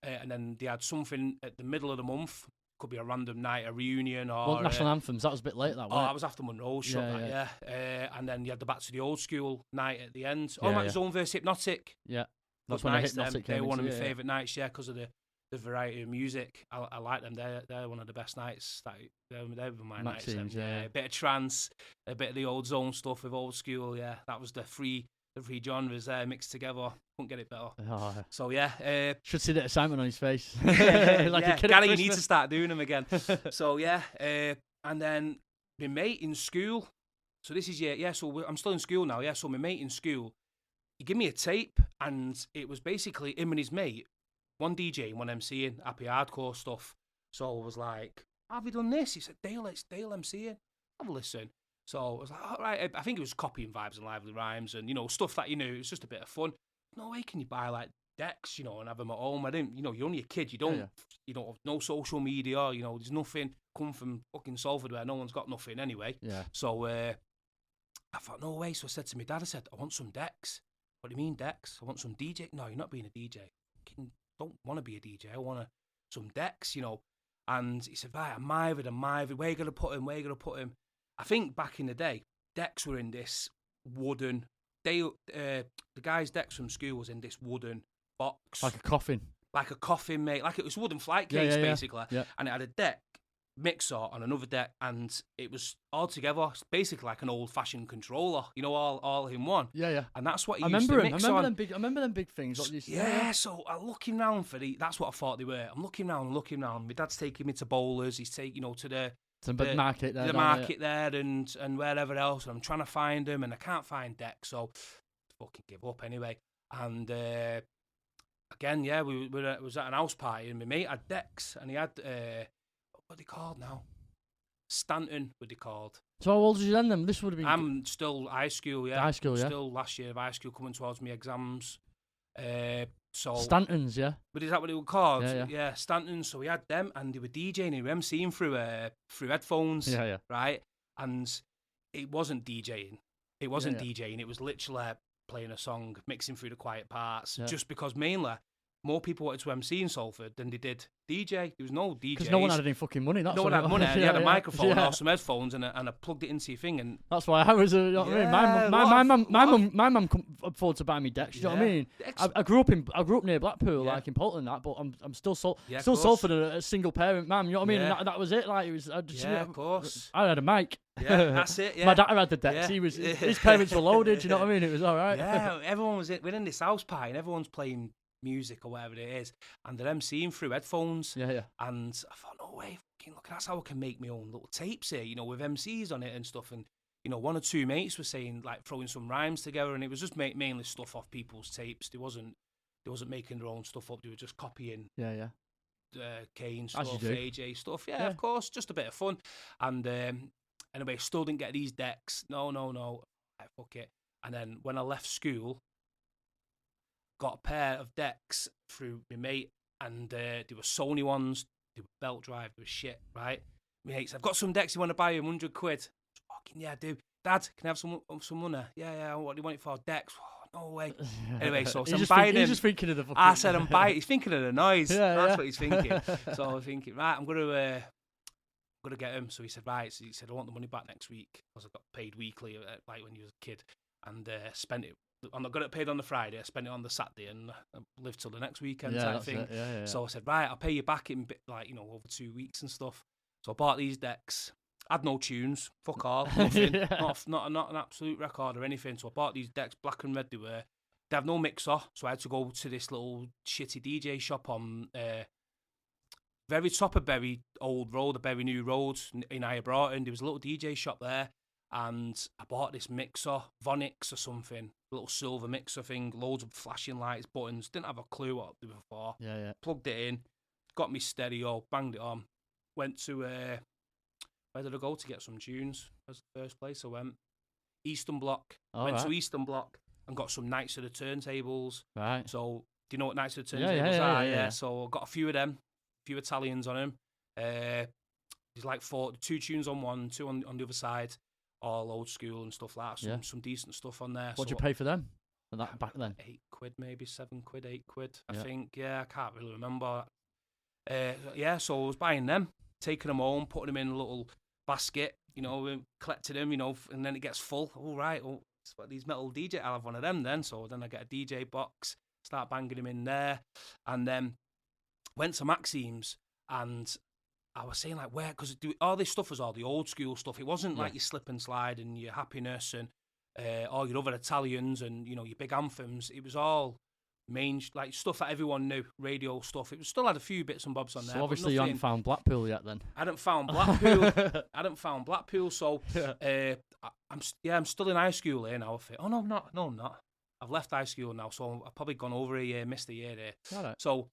And then they had something at the middle of the month. Could be a random night, a reunion, or national anthems. That was a bit late. That that was after Monroe's shot. And then you had the Back to the Oldskool night at the end. Zone versus Hypnotic. Yeah, that's when nice, Hypnotic came. They were one of my favourite nights. Yeah, because of the variety of music. I like them. They're one of the best nights. They're my Maximes, nights. A bit of trance, a bit of the old Zone stuff with Oldskool. Yeah, that was the three genres there mixed together. Couldn't get it better. So should see the excitement on his face. Gary, you need to start doing them again. So and then my mate in school. So this is So I'm still in school now. Yeah. So my mate in school, he gave me a tape, and it was basically him and his mate, one DJ and one MCing, happy hardcore stuff. So I was like, "Have you done this?" He said, "Dale, it's Dale MCing. Have a listen." So I was like, all right. I think it was copying Vibes and Lively Rhymes and, stuff that you knew. It was just a bit of fun. No way can you buy like decks, and have them at home. I didn't, you're only a kid. You don't have no social media. There's nothing come from fucking Salford where no one's got nothing anyway. Yeah. So I thought, no way. So I said to my dad, I want some decks. What do you mean decks? I want some DJ. No, you're not being a DJ. I don't want to be a DJ. I want some decks, And he said, right, I'm Ivid. Where you going to put him? I think back in the day, decks were in this wooden. The guy's decks from school was in this wooden box, like a coffin, mate. Like it was a wooden flight case, basically. Yeah. And it had a deck mixer on another deck, and it was all together, basically like an old-fashioned controller, all in one. Yeah. And that's what he used to mix on. I remember them big things. So I'm looking round that's what I thought they were. I'm looking round. My dad's taking me to Bowlers. He's taking, to the market there. The market there and wherever else. And I'm trying to find them, and I can't find decks, so I fucking give up anyway. And again, we was at an house party, and my mate had decks, and he had what are they called now? Stanton, what they called. So how old was you then? This would have been. I'm still high school, yeah. High school, yeah. Still last year of high school, coming towards my exams. So Stantons, yeah. But is that what they were called? Yeah. Stantons. So we had them, and they were DJing, and we were MCing through headphones. Yeah. Right, and it wasn't DJing. It wasn't DJing. It was literally playing a song, mixing through the quiet parts. Yeah. Just because mainly more people wanted to MC in Salford than they did DJ. There was no DJs. Because no one had any fucking money. No one had money. You had a microphone or some headphones, and I plugged it into your thing. And that's why I was. You know what I mean? My mum couldn't afford to buy me decks. You know what I mean? I grew up near Blackpool, like in Portland, but I'm still Salford, a single parent mum. You know what I mean? And that was it. Like it was. Of course. I had a mic. Yeah, that's it. Yeah. My dad had the decks. Yeah. His parents were loaded. You know what I mean? It was all right. Yeah, everyone was. We're in this house party, and everyone's playing music or whatever it is, and they're MCing through headphones. Yeah. And I thought, no way, fucking look, that's how I can make my own little tapes here, with MCs on it and stuff. And one or two mates were saying, like, throwing some rhymes together, and it was just mainly stuff off people's tapes. They wasn't making their own stuff up. They were just copying. Yeah. Kane stuff, AJ stuff. Yeah, of course, just a bit of fun. And anyway, still didn't get these decks. No. Right, fuck it. And then when I left school, got a pair of decks through my mate, and they were Sony ones, they were belt drive, they were shit, right? My mate said, I've got some decks, you want to buy them, 100 quid? Fucking yeah, I do. Dad, can I have some money? Yeah, what do you want it for? Decks? Oh, no way. Anyway, so I'm buying him. He's just thinking of the fucking... I said, I'm buying, he's thinking of the noise. That's what he's thinking. So I was thinking, right, I'm going to get him. So he said, right, so he said, I want the money back next week, because I got paid weekly, like when you was a kid, and spent it. I'm not got it paid on the Friday. I spent it on the Saturday and I lived till the next weekend type thing. Yeah. So I said, right, I'll pay you back in over 2 weeks and stuff. So I bought these decks. I had no tunes, fuck all, nothing, not an absolute record or anything. So I bought these decks, black and red they were. They have no mixer, so I had to go to this little shitty DJ shop on very top of Bury Old Road, the Bury New Road in Higher Broughton. There was a little DJ shop there. And I bought this mixer, Vonix or something, a little silver mixer thing, loads of flashing lights, buttons. Didn't have a clue what they were for. Yeah. Plugged it in, got me stereo, banged it on. Went to, where did I go to get some tunes? That was the first place I went. Eastern Block. Went to Eastern Block and got some Knights of the Turntables. Right. So, do you know what Knights of the Turntables are? Yeah. So I got a few of them, a few Italians on them. There's like 2 tunes on one, 2 on the other side. All Oldskool and stuff like that. Some decent stuff on there. What'd you pay for them? For that back then? 8 quid, maybe 7 quid, 8 quid. I think. Yeah, I can't really remember. So I was buying them, taking them home, putting them in a little basket, collecting them, and then it gets full. All right, it's what these metal DJ. I'll have one of them then. So then I get a DJ box, start banging them in there, and then went to Maximes and. I was saying, like, where, because all this stuff was all the old school stuff. It wasn't like your Slip and Slide and your Happiness and all your other Italians and, your big anthems. It was all like stuff that everyone knew, radio stuff. It still had a few bits and bobs on there. So obviously you hadn't found Blackpool yet then? I hadn't found Blackpool. So I'm still in high school here now. Oh, no, I'm not. I've left high school now, so I've probably gone over a year, missed a year there. All right. So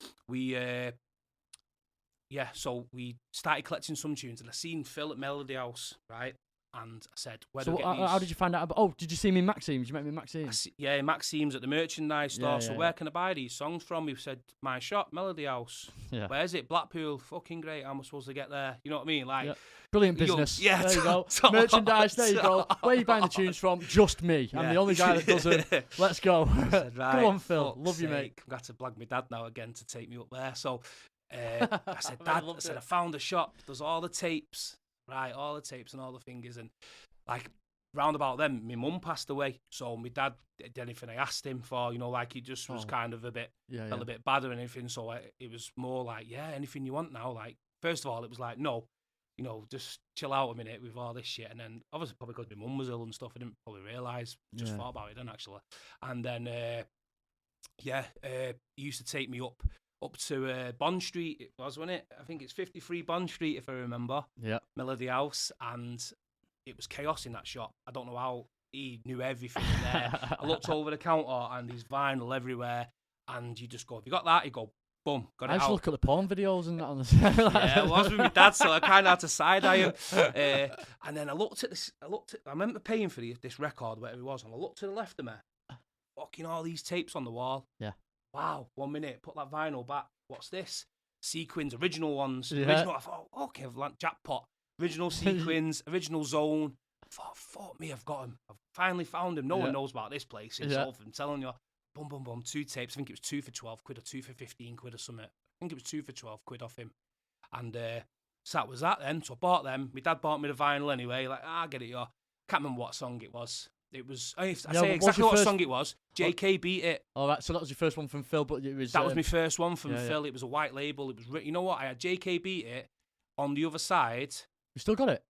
so we started collecting some tunes, and I seen Phil at Melody House, right? And I said, where do I get these? How did you find out about... Oh, did you see me in Maximes? You met me in Maximes? Maximes at the merchandise store. So where can I buy these songs from? He said, my shop, Melody House. Yeah. Where is it? Blackpool. Fucking great. How am I supposed to get there? You know what I mean? Like, brilliant business. There you go. Merchandise, there you go. Where are you buying the tunes from? Just me. I'm the only guy that does it. Let's go. Said, right, go on, Phil. Love you, mate. I've got to blag my dad now again to take me up there. So... I said, Dad, I found a shop, does all the tapes, right, all the tapes and all the fingers, and like round about then, my mum passed away, so my dad did anything I asked him for, like he just was kind of a bit, felt a bit bad or anything, so it was more like, anything you want now, like, first of all, it was like, no, you know, just chill out a minute with all this shit. And then obviously probably because my mum was ill and stuff, I didn't probably realise. Just thought about it then actually. And then he used to take me up to Bond Street. It was, wasn't it? I think it's 53 Bond Street if I remember. Yeah. Melody House, and it was chaos in that shop. I don't know how he knew everything in there. I looked over the counter and there's vinyl everywhere, and you just go, "Have you got that?" You go, boom, got it out. I used to look at the porn videos and that on the yeah, it was with my dad, so I kind of had to side-eye him. And then I looked at this. I remember paying for this record, whatever it was, and I looked to the left of me. Fucking all these tapes on the wall. Yeah. Wow. 1 minute. Put that vinyl back. What's this? Sequins, original ones. Yeah. Original. I thought, okay, like jackpot. Original Sequins, original Zone. I thought, fuck me, I've got them. I've finally found them. No one knows about this place in Salford. I'm telling you. Boom, boom, boom. 2 tapes. I think it was 2 for 12 quid or 2 for 15 quid or something. I think it was 2 for 12 quid off him. And so that was that then. So I bought them. My dad bought me the vinyl anyway. Like, I get it, yo. Can't remember what song it was. It was, I say exactly what song it was. JK Beat It. Oh, right. So that was your first one from Phil, but it was... That was my first one from Phil. It was a white label. It was, you know what? I had JK Beat It on the other side. You still got it?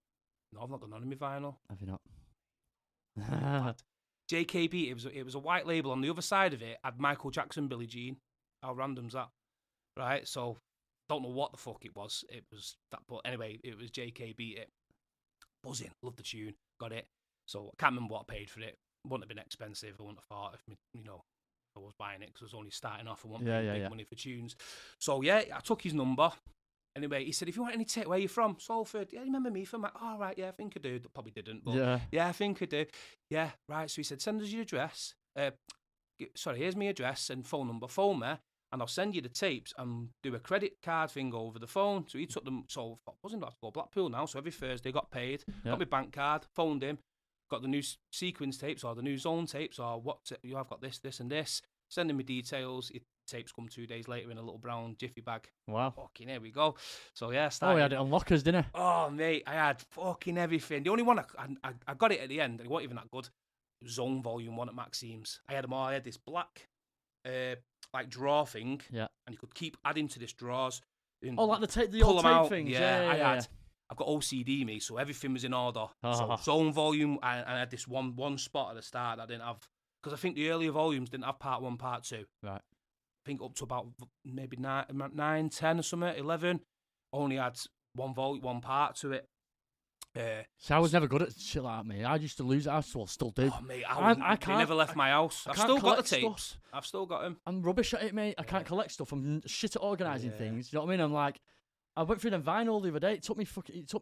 No, I've not got none of my vinyl. Have you not? JK Beat It. It was a white label. On the other side of it, had Michael Jackson, Billie Jean. How random's that? Right? So, don't know what the fuck it was. It was that, but anyway, it was JK Beat It. Buzzing. Loved the tune. Got it. So I can't remember what I paid for it. Wouldn't have been expensive. I wouldn't have thought if I was buying it because I was only starting off. I wasn't paying big money for tunes. So I took his number. Anyway, he said, "If you want any tip, where are you from?" Salford. Yeah, you remember me from? Oh, right, yeah, I think I do. Probably didn't, but yeah, I think I do. Yeah, right. So he said, "Send us your address. Here's my address and phone number. Phone me, and I'll send you the tapes and do a credit card thing over the phone." So he took them. So I wasn't about to go Blackpool now. So every Thursday, got paid. Got my bank card. Phoned him. Got the new Sequence tapes or the new Zone tapes or what? I've got this, and this. Sending me details. Tapes come 2 days later in a little brown jiffy bag. Wow. Fucking here we go. So yeah, we had it on lockers, didn't we? Oh mate, I had fucking everything. The only one I got it at the end, and it wasn't even that good. It was Zone Volume 1 at Maximes. I had them all. I had this black like drawer thing. Yeah. And you could keep adding to this drawers. Like the old tape things. Yeah, I've got OCD, me, so everything was in order. So Zone Volume, I had this one spot at the start that I didn't have, because I think the earlier volumes didn't have part 1, part 2. Right. I think up to about maybe 9, 10 or something, 11, only had one part to it. See, I was never good at shit like that, mate. I used to lose it. I still do. Oh, mate, I can't. Never left my house. I've still got the tapes. Stuff. I've still got them. I'm rubbish at it, mate. I can't collect stuff. I'm shit at organising things. You know what I mean? I'm like, I went through them vinyl the other day. It took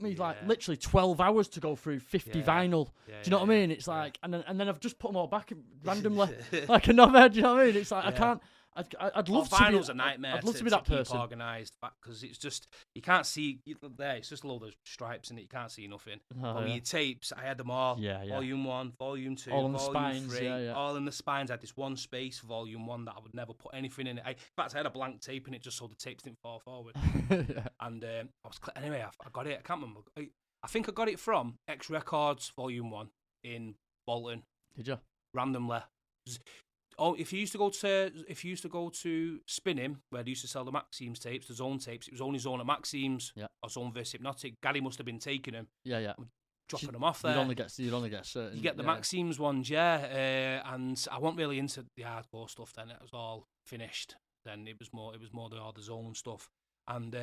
me like literally 12 hours to go through 50 vinyl. Do you know what I mean? It's like, and then I've just put them all back randomly, like a knobhead. Do you know what I mean? It's like I can't. I'd love to be. Vinyl's a nightmare. I'd love to be that person. Keep organised, because it's just you can't see there. It's just a load of stripes in it. You can't see nothing. But your tapes, I had them all. Volume 1, Volume 2, all in Volume the spines, 3, all in the spines. I had this one space, Volume 1, that I would never put anything in it. In fact, I had a blank tape in it just so the tapes didn't fall forward. And anyway, I got it. I can't remember. I think I got it from X Records Volume 1 in Bolton. Did you? Randomly. Oh, if you used to go to Spinning, where they used to sell the Maximes tapes, the Zone tapes, it was only Zone at Maximes or Zone vs Hypnotic. Gary must have been taking them. Yeah. Dropping them off there. You'd only get certain. You get the Maximes ones, and I wasn't really into the hardcore stuff then. It was all finished. Then it was more the Zone stuff. And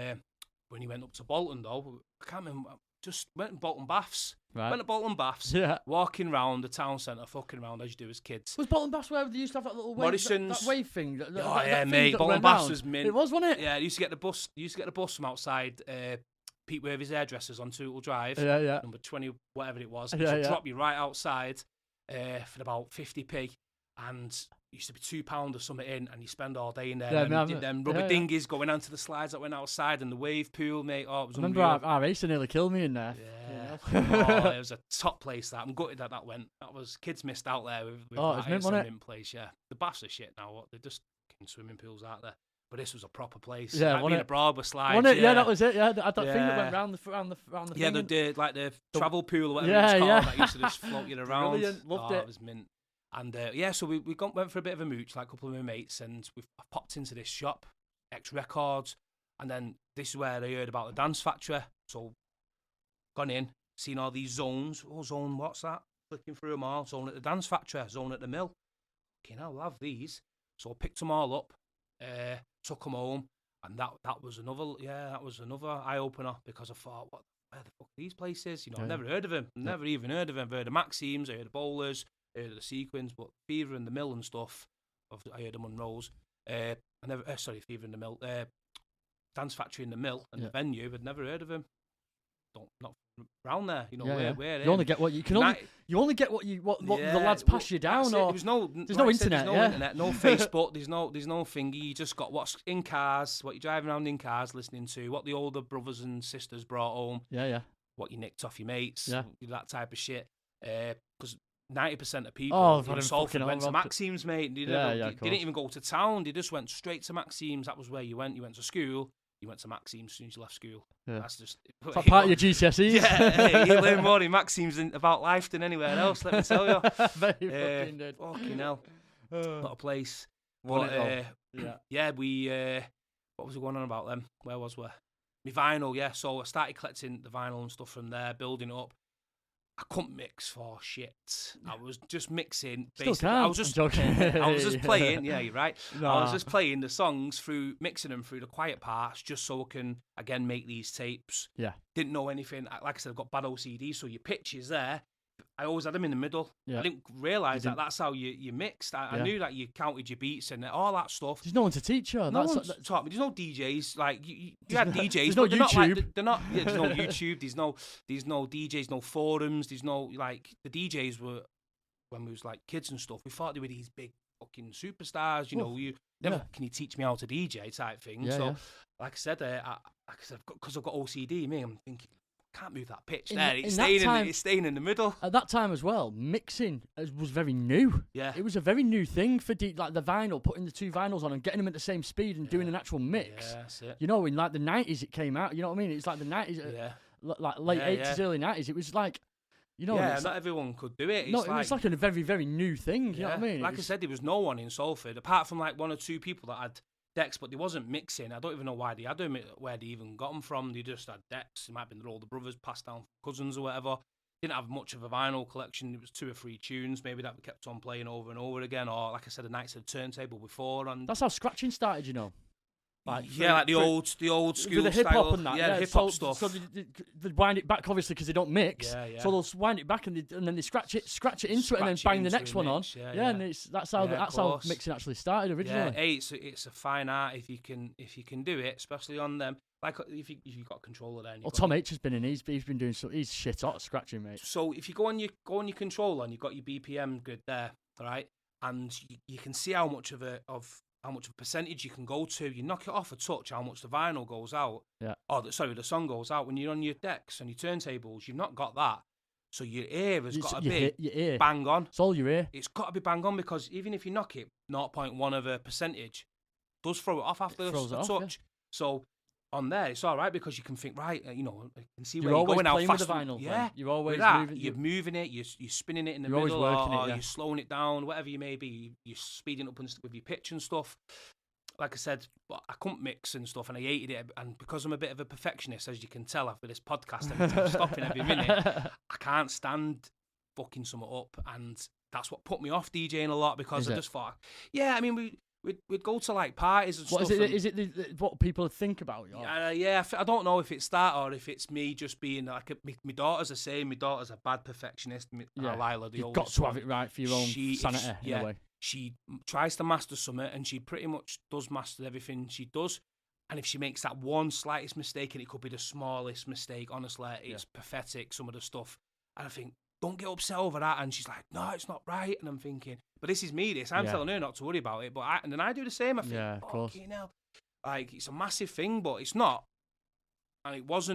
when he went up to Bolton, though, I can't remember. Just went to Bolton Baths. Right. Went to Bolton Baths. Walking around the town centre, fucking around as you do as kids. Was Bolton Baths where they used to have that little wave? Morrison's. That wave thing. Mate. Bolton Baths was mint. It was, wasn't it? Yeah, you used to get the bus from outside Pete Worthy's hairdressers on Tootle Drive. Yeah. Number 20, whatever it was. Drop you right outside for about 50p. And it used to be £2 or something in, and you spend all day in there. Yeah, and did them rubber dinghies going onto the slides that went outside, and the wave pool, mate. Oh, it was unreal. I remember our racer nearly killed me in there. Yeah. It was a top place. I'm gutted that went. That was kids missed out there with that mint place. Yeah, the baths are shit now. They're just swimming pools out there. But this was a proper place. Yeah, like being abroad with slides. Wasn't it? Yeah, that was it. Yeah, that thing that went round the thing. Yeah, the travel pool or whatever it's called. That used to just float you around. Brilliant. Loved it. It was mint. And so we went for a bit of a mooch, like a couple of my mates, and we popped into this shop, X Records, and then this is where I heard about the Dance Factory. So gone in, seen all these zones. Oh, zone, what's that? Flicking through them all. Zone at the dance factory, zone at the mill. Okay, I'll have these. So I picked them all up, took them home, and that was another eye opener, because I thought, where the fuck are these places? You know, I've never heard of them. Never even heard of them. I've heard of Maximes, I heard of Bowlers, I heard of the Sequins, but Fever and the Mill and stuff, I heard of Monroe's. Fever and the Mill, Dance Factory in the Mill and the venue, I'd never heard of them. Not around there, you know. Where you only get what you can you only get what the lads pass you down. Or there's no internet, no Facebook, there's no thingy. You just got what's in cars, what you're driving around in cars listening to, what the older brothers and sisters brought home. What you nicked off your mates, that type of shit. Because 90% of people in Salford went to Maximes, mate. They didn't even go to town. They just went straight to Maximes. That was where you went. You went to school. You went to Maximes as soon as you left school. That's just part of your GCSEs. You learn more in Maximes about life than anywhere else, let me tell you. Very fucking did. Fucking hell. Not a place. We what was going on about them? Where was we? My vinyl, so I started collecting the vinyl and stuff from there, building it up. I couldn't mix for shit. I was just mixing. Basically, I was just playing. Yeah, you're right. No. I was just playing the songs mixing them through the quiet parts, just so I can again make these tapes. Yeah. Didn't know anything. Like I said, I've got bad OCD, so your pitch is there. I always had them in the middle. Yeah. I didn't realise that that's how you mixed. I knew that you counted your beats and all that stuff. There's no one to teach you. No one taught me. There's no DJs. Like you had DJs, there's but no YouTube. They're not. There's no YouTube. There's no DJs. No forums. There's no like the DJs were when we was like kids and stuff. We thought they were these big fucking superstars. You know, can you teach me how to DJ type thing? Like I said, because I've got OCD, I'm thinking. Can't move that pitch there. It's staying in the middle. At that time as well, mixing was very new. Yeah, it was a very new thing for like the vinyl, putting the two vinyls on and getting them at the same speed and doing an actual mix. Yeah, that's it. You know, in like the 90s it came out. You know what I mean? It's like the 90s, like late 80s, early 90s. It was like, you know, not everyone could do it. It's like a very, very new thing. You know what I mean? Like I said, there was no one in Salford apart from like one or two people that had decks, but they wasn't mixing. I don't even know why they had them, where they even got them from. They just had decks. It might have been their older brothers passed down from cousins or whatever. Didn't have much of a vinyl collection. It was 2 or 3 tunes maybe that we kept on playing over and over again, or like I said, the nights of the turntable before. And that's how scratching started, you know. Like the old school the hip hop and that, hip hop stuff. So they wind it back obviously because they don't mix. So they'll wind it back and then they scratch it into it and then bang the next one on. And that's how mixing actually started originally. It's a fine art if you can do it, especially on them. Like if you got controller then. Well, Tom H has been in. He's been doing he's shit hot scratching, mate. So if you go on your controller and you've got your BPM grid there, right, and you can see how much of a percentage you can go to. You knock it off a touch, how much the vinyl goes out. Yeah. The song goes out when you're on your decks and your turntables. You've not got that. So your ear has got to be bang on. It's all your ear. It's got to be bang on because even if you knock it 0.1 of a percentage, it does throw it off after the touch. So on there, it's all right because you can think, right, I can see where you're going, how fast. With the vinyl, yeah, you're always moving. You're moving it, you're spinning it in the middle, or you're slowing it down, whatever you may be. You're speeding up with your pitch and stuff. Like I said, I couldn't mix and stuff, and I hated it. And because I'm a bit of a perfectionist, as you can tell after this podcast, I'm stopping every minute. I can't stand fucking something up, and that's what put me off DJing a lot because I just thought, we'd go to like parties and stuff. Is it what people think about you? I don't know if it's that or if it's me just being like my daughters are saying. My daughter's a bad perfectionist. Lila, the you've got to have it right for your own sanity. In a way. She tries to master something and she pretty much does master everything she does. And if she makes that one slightest mistake, and it could be the smallest mistake, honestly, it's pathetic, some of the stuff. And I think, don't get upset over that. And she's like, no, it's not right. And I'm thinking, but this is me, I'm telling her not to worry about it. But and then I do the same. I think, of course. Like, it's a massive thing, but it's not. And it was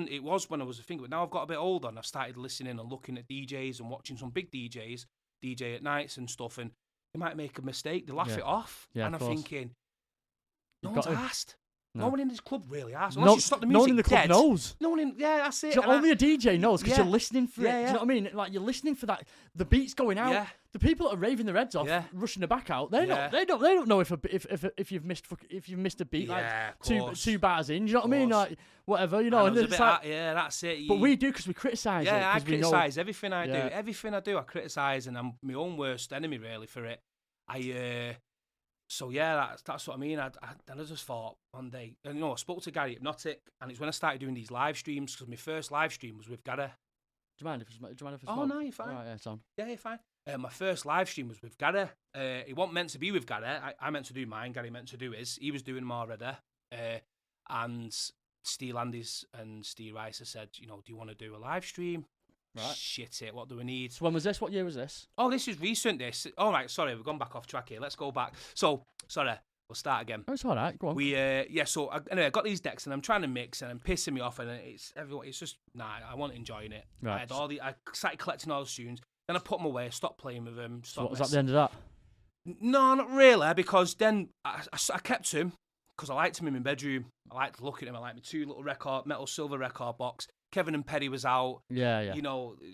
when I was a thing. But now I've got a bit older and I've started listening and looking at DJs and watching some big DJs, DJ at nights and stuff. And they might make a mistake. They laugh it off. Yeah, and I'm thinking, no one's asked. No one in this club really asks. No, no one in the club knows. No one in, that's it. Only a DJ knows because you're listening for it. Do you know what I mean? Like you're listening for that. The beat's going out. Yeah. The people that are raving their heads off, rushing the back out. They don't know if you've missed a beat like two bars in. Do you know what I mean? Like whatever, you know. And it's like, that's it. But we do because we criticise. Yeah, I criticise everything I do. Everything I do, I criticise, and I'm my own worst enemy really for it. So yeah, that's what I mean. I just thought one day, and I spoke to Gary Hypnotic, and it's when I started doing these live streams because my first live stream was with Gary. Do you mind if it's Oh no, you're fine. Right, yeah, it's on. Yeah, you're fine. My first live stream was with Gary. It wasn't meant to be with Gary. I meant to do mine. Gary meant to do his. He was doing them already. And Steve Landis and Steve Rice said, do you want to do a live stream? Right. Shit it, what do we need? So when was this? What year was this? Oh, this is recent, this. All right, sorry, we've gone back off track here. Let's go back. So, sorry, we'll start again. Oh, it's all right, go on. So anyway, I got these decks and I'm trying to mix and I'm pissing me off and it's just, I wasn't enjoying it. Right. I started collecting all the tunes, then I put them away, stopped playing with them. So what was that the end of that? No, not really, because then I kept him because I liked him in my bedroom. I liked looking at him. I liked my two little metal silver record box. Kevin and Perry was out. Yeah.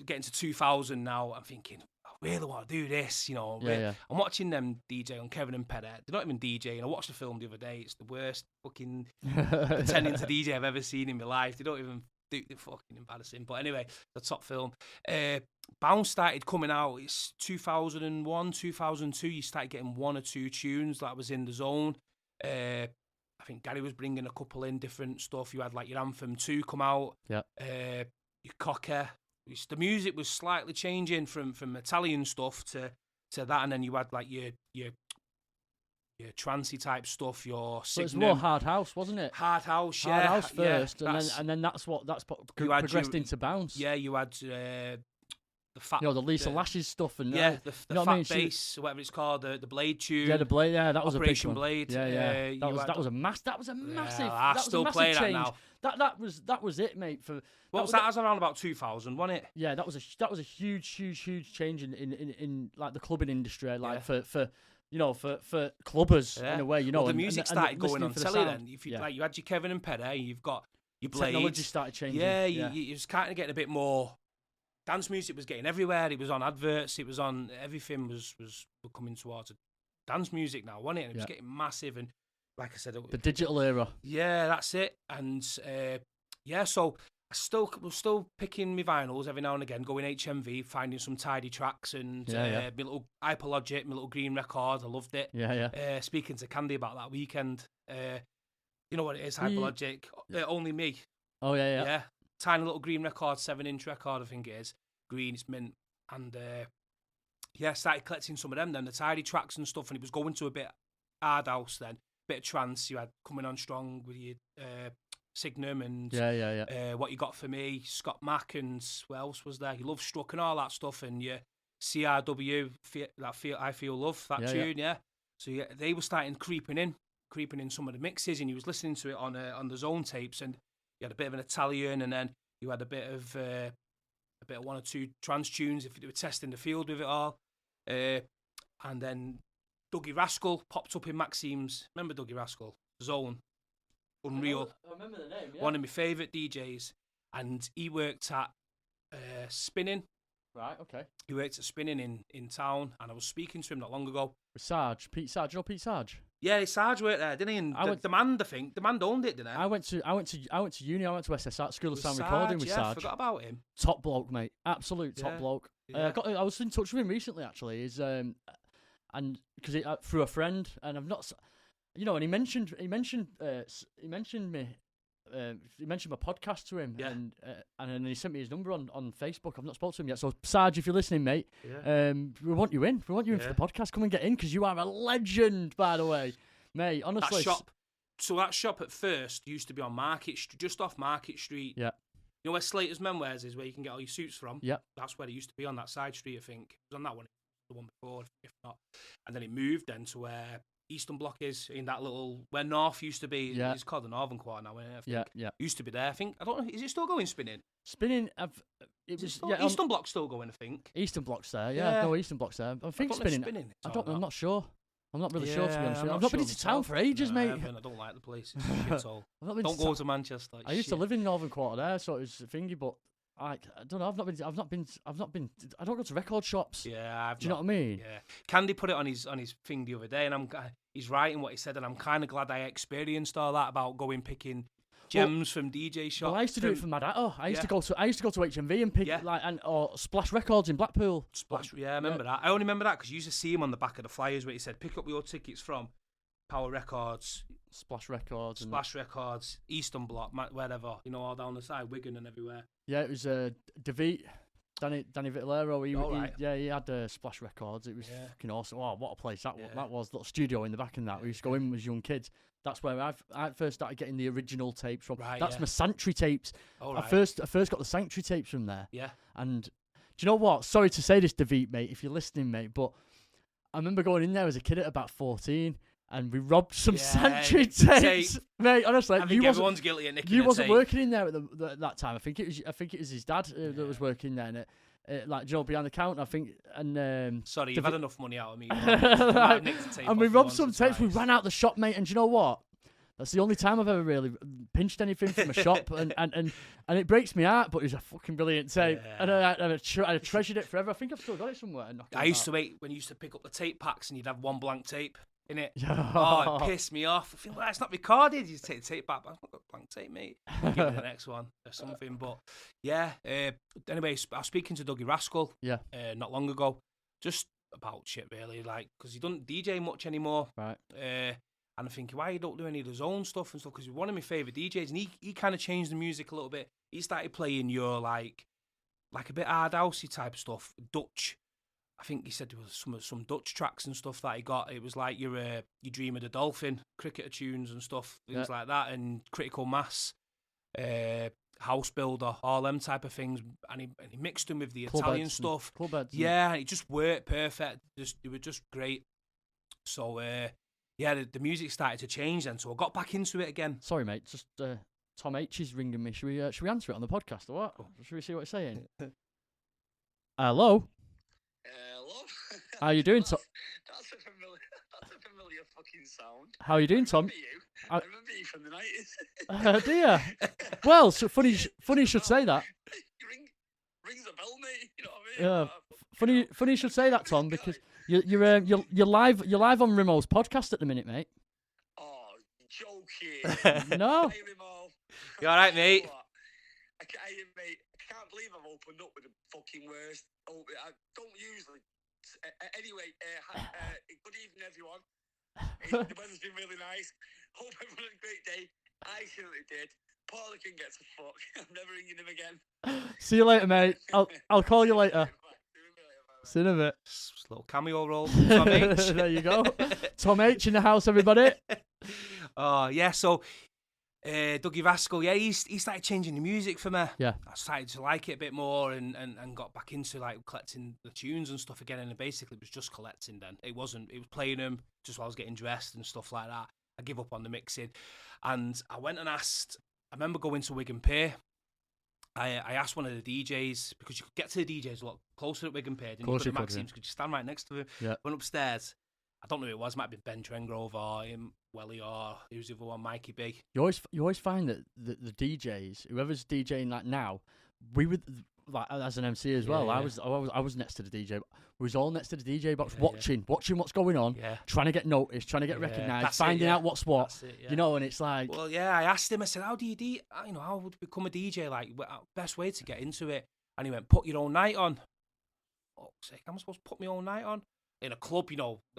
Getting to 2000 now. I'm thinking, I really want to do this. Yeah. I'm watching them DJ on Kevin and Perry. They're not even DJing. I watched the film the other day. It's the worst fucking pretending to DJ I've ever seen in my life. They don't even do. They're fucking embarrassing. But anyway, the top film. Bounce started coming out. It's 2001, 2002. You started getting one or two tunes that was in the zone. I think Gary was bringing a couple in different stuff. You had like your Anthem 2 come out. Yeah. Your Cocker. The music was slightly changing from Italian stuff to that, and then you had like your trancey type stuff. Your so it's more hard house, wasn't it? Hard house, yeah. Hard house first, and then that's progressed into bounce. Yeah, you had the fat, the Lisa Lashes stuff, and the fat bass, whatever it's called, the Blade tune. Yeah, the Blade. Yeah, that was Operation a big one. Blade. Yeah. That was a massive. I still play that now. That was it, mate. That was around about 2000, wasn't it? Yeah, that was a huge change in like the clubbing industry, like for clubbers in a way, Well, the music started going on telly then. If you you had your Kevin and Perry, you've got your Blade. Technology started changing. Yeah, you was kind of getting a bit more. Dance music was getting everywhere. It was on adverts. It was on everything. Was coming towards dance music now, wasn't it? And it was getting massive. And like I said, the digital era. Yeah, that's it. And so I was still picking my vinyls every now and again, going HMV, finding some tidy tracks, and my little Hyperlogic, my little green record. I loved it. Yeah. Speaking to Candy about that weekend, you know what it is, Hyperlogic. Only Me. Oh yeah. Yeah. Tiny little green record, 7-inch record, I think it is. Green, it's mint. And started collecting some of them then, the tidy tracks and stuff, and it was going to a bit hard house then, bit of trance. You had Coming On Strong with your Signum and What You Got For Me, Scott Mack, and what else was there? You Love Struck and all that stuff, and your CRW, I Feel Love, that tune, yeah. So they were starting creeping in some of the mixes, and you was listening to it on the Zone tapes, and you had a bit of an Italian, and then you had a bit of one or two trance tunes if you were testing the field with it all. And then Dougie Rascal popped up in Maximes. Remember Dougie Rascal? Zone. Unreal. I remember the name, yeah. One of my favourite DJs. And he worked at Spinning. Right, okay. He worked at Spinning in town, and I was speaking to him not long ago. With Sarge, Pete Sarge. You know Pete Sarge? Yeah, Sarge worked there, didn't he? And Demand owned it, didn't he? I went to uni. I went to SSR School of Sound Recording with Sarge. I forgot about him. Top bloke, mate. Absolute top bloke. Yeah. I was in touch with him recently, actually. And because through a friend, and I've not, and he mentioned me. He mentioned my podcast to him, and then he sent me his number on Facebook. I've not spoken to him yet. So Sarge, if you're listening, mate, we want you in. We want you in for the podcast. Come and get in, because you are a legend, by the way, mate. Honestly, that shop at first used to be on just off Market Street. Yeah. You know where Slater's Menwears is, where you can get all your suits from? Yeah. That's where it used to be, on that side street, I think. It was on that one, the one before, if not. And then it moved then to where Eastern Block is, in that little, where North used to be. It's called the Northern Quarter now, I think. Yeah. Used to be there, I think. I don't know, is it still going, Spinning? Eastern Block's still going, I think. Eastern Block's there, yeah. No, Eastern Block's there. I think Spinning. I'm not sure. I'm not really sure, to be honest. I've not been into town for ages, mate. I don't like the place. It's shithole. Don't go to Manchester. I used to live in Northern Quarter there, so it was thingy, but I don't know. I don't go to record shops. Yeah, do you know what I mean? Yeah. Candy put it on his thing the other day, and he's writing what he said, and I'm kind of glad I experienced all that about picking gems from DJ shops. Well, I used to do it for my dad. I used to go to HMV and pick or Splash Records in Blackpool. Splash, I remember that. I only remember that because you used to see him on the back of the flyers where he said, "Pick up your tickets from Power Records, Splash Records, Eastern Block, wherever, all down the side, Wigan and everywhere." Yeah, it was David, Danny Vitellero. He had Splash Records. It was fucking awesome. Oh, what a place that was! Little studio in the back and that. We used to go in as young kids. That's where I first started getting the original tapes from. Right, That's my Sanctuary tapes. Oh, right. I first got the Sanctuary tapes from there. Yeah. And do you know what? Sorry to say this, David, mate, if you're listening, mate, but I remember going in there as a kid at about 14, and we robbed some Sanctuary tapes, mate. Honestly, I think everyone's guilty at nicking. You wasn't working in there at that time. I think it was his dad that was working there. And behind the counter, I think. And sorry, you've had enough money out of me. And we robbed some tapes. We ran out the shop, mate. And do you know what? That's the only time I've ever really pinched anything from a shop, and it breaks my heart. But it was a fucking brilliant tape, and I treasured it forever. I think I've still got it somewhere. I used to wait when you used to pick up the tape packs, and you'd have one blank tape in it. Yeah. Oh, it pissed me off. I feel like it's not recorded. You take the tape back, but I've not got a blank tape, mate. Give me the next one or something. But yeah. Anyway, I was speaking to Dougie Rascal. Yeah. Not long ago, just about shit really, because he doesn't DJ much anymore. Right. And I'm thinking, why you don't do any of his own stuff and stuff? Because he's one of my favourite DJs, and he kind of changed the music a little bit. He started playing your like a bit hard housey type of stuff, Dutch. I think he said there was some Dutch tracks and stuff that he got. It was like your Dream of the Dolphin, cricketer tunes and stuff, things like that, and Critical Mass, House Builder, all them type of things. And he mixed them with the Italian stuff. Yeah, it just worked perfect. It was just great. So the music started to change then. So I got back into it again. Sorry, mate. Just Tom H is ringing me. Should we answer it on the podcast or what? Should we see what it's saying? Hello. Hello. How you doing, Tom? That's a familiar fucking sound. How are you doing, Tom? I remember you from the 90s. Do you? Well, so funny you should say that. Rings a bell, mate. You know what I mean? Yeah. Funny you should say that, Tom, because you're live on Rimo's podcast at the minute, mate. Oh, joking. No. Hey, Rimo. You all right, mate? Mate, I can't believe I've opened up with the fucking worst. I don't usually. Anyway, good evening, everyone. The weather's been really nice. Hope everyone had a great day. I certainly did. Paula can get to fuck. I'm never ringing him again. See you later, mate. I'll call you later. See you in a bit. Just a little cameo role. Tom H. There you go. Tom H in the house, everybody. Oh, yeah. So, Dougie Rascal, he started changing the music for me. Yeah. I started to like it a bit more and got back into like collecting the tunes and stuff again. And basically it was just collecting then. It was playing them just while I was getting dressed and stuff like that. I give up on the mixing. And I went and asked, I remember going to Wigan Pier. I asked one of the DJs, because you could get to the DJs a lot closer at Wigan Pier. Didn't you? Could Maximes, could you stand right next to him? Yeah. Went upstairs. I don't know who it was. It might be Ben Trengrove or him, Welly, or who's the other one, Mikey B. You always find that the DJs, whoever's DJing like now, we would like as an MC as well. Yeah. I was next to the DJ. We was all next to the DJ box, watching what's going on, trying to get noticed, trying to get recognised, finding out what's what. You know, and it's like, well, I asked him. I said, how do you how would you become a DJ? Like, best way to get into it? And he went, put your own night on. Oh, sake, I'm supposed to put my own night on in a club,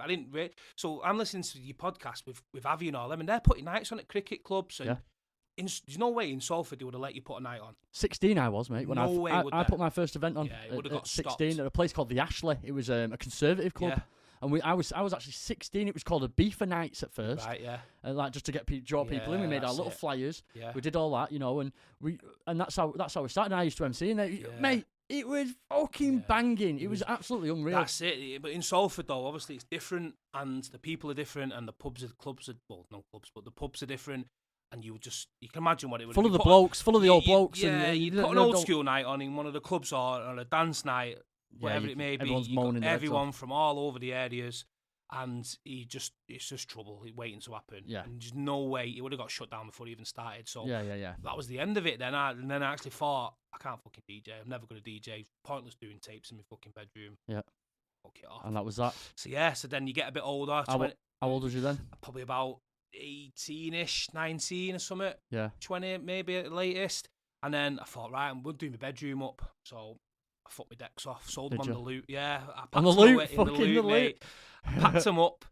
I didn't really. So I'm listening to your podcast with Avi and all them, and they're putting nights on at cricket clubs. And there's no way in Salford they would have let you put a night on. 16 I was, mate. When I put my first event on it would have got 16 stopped. At a place called the Ashley. It was a conservative club. And I was actually 16. It was called a Beefer Nights at first. Right, yeah. And like just to draw people in. We made our little flyers. Yeah. We did all that, and that's how we started. And I used to MC, and mate, it was fucking banging. It was absolutely unreal. That's it. But in Salford, though, obviously it's different, and the people are different, and the pubs are no clubs, but the pubs are different. And you can imagine what it would be. Full of the old blokes. Yeah, and you'd put an old school night on in one of the clubs or a dance night, whatever it may be. Everyone's moaning everyone from all over the areas. and it's just trouble waiting to happen. Yeah. And there's no way he would have got shut down before he even started. So yeah. that was the end of it. Then I actually thought, I can't fucking DJ. I'm never going to DJ. Pointless doing tapes in my fucking bedroom. Yeah. Fuck it off. And that was that. So then you get a bit older. How old was you then? Probably about 18-ish, 19 or something. Yeah. 20 maybe at the latest. And then I thought, right, I'm going to do my bedroom up. So I fucked my decks off, sold them on the loot. Yeah. I packed on the loot? Fucking the loot, mate. Packed them up.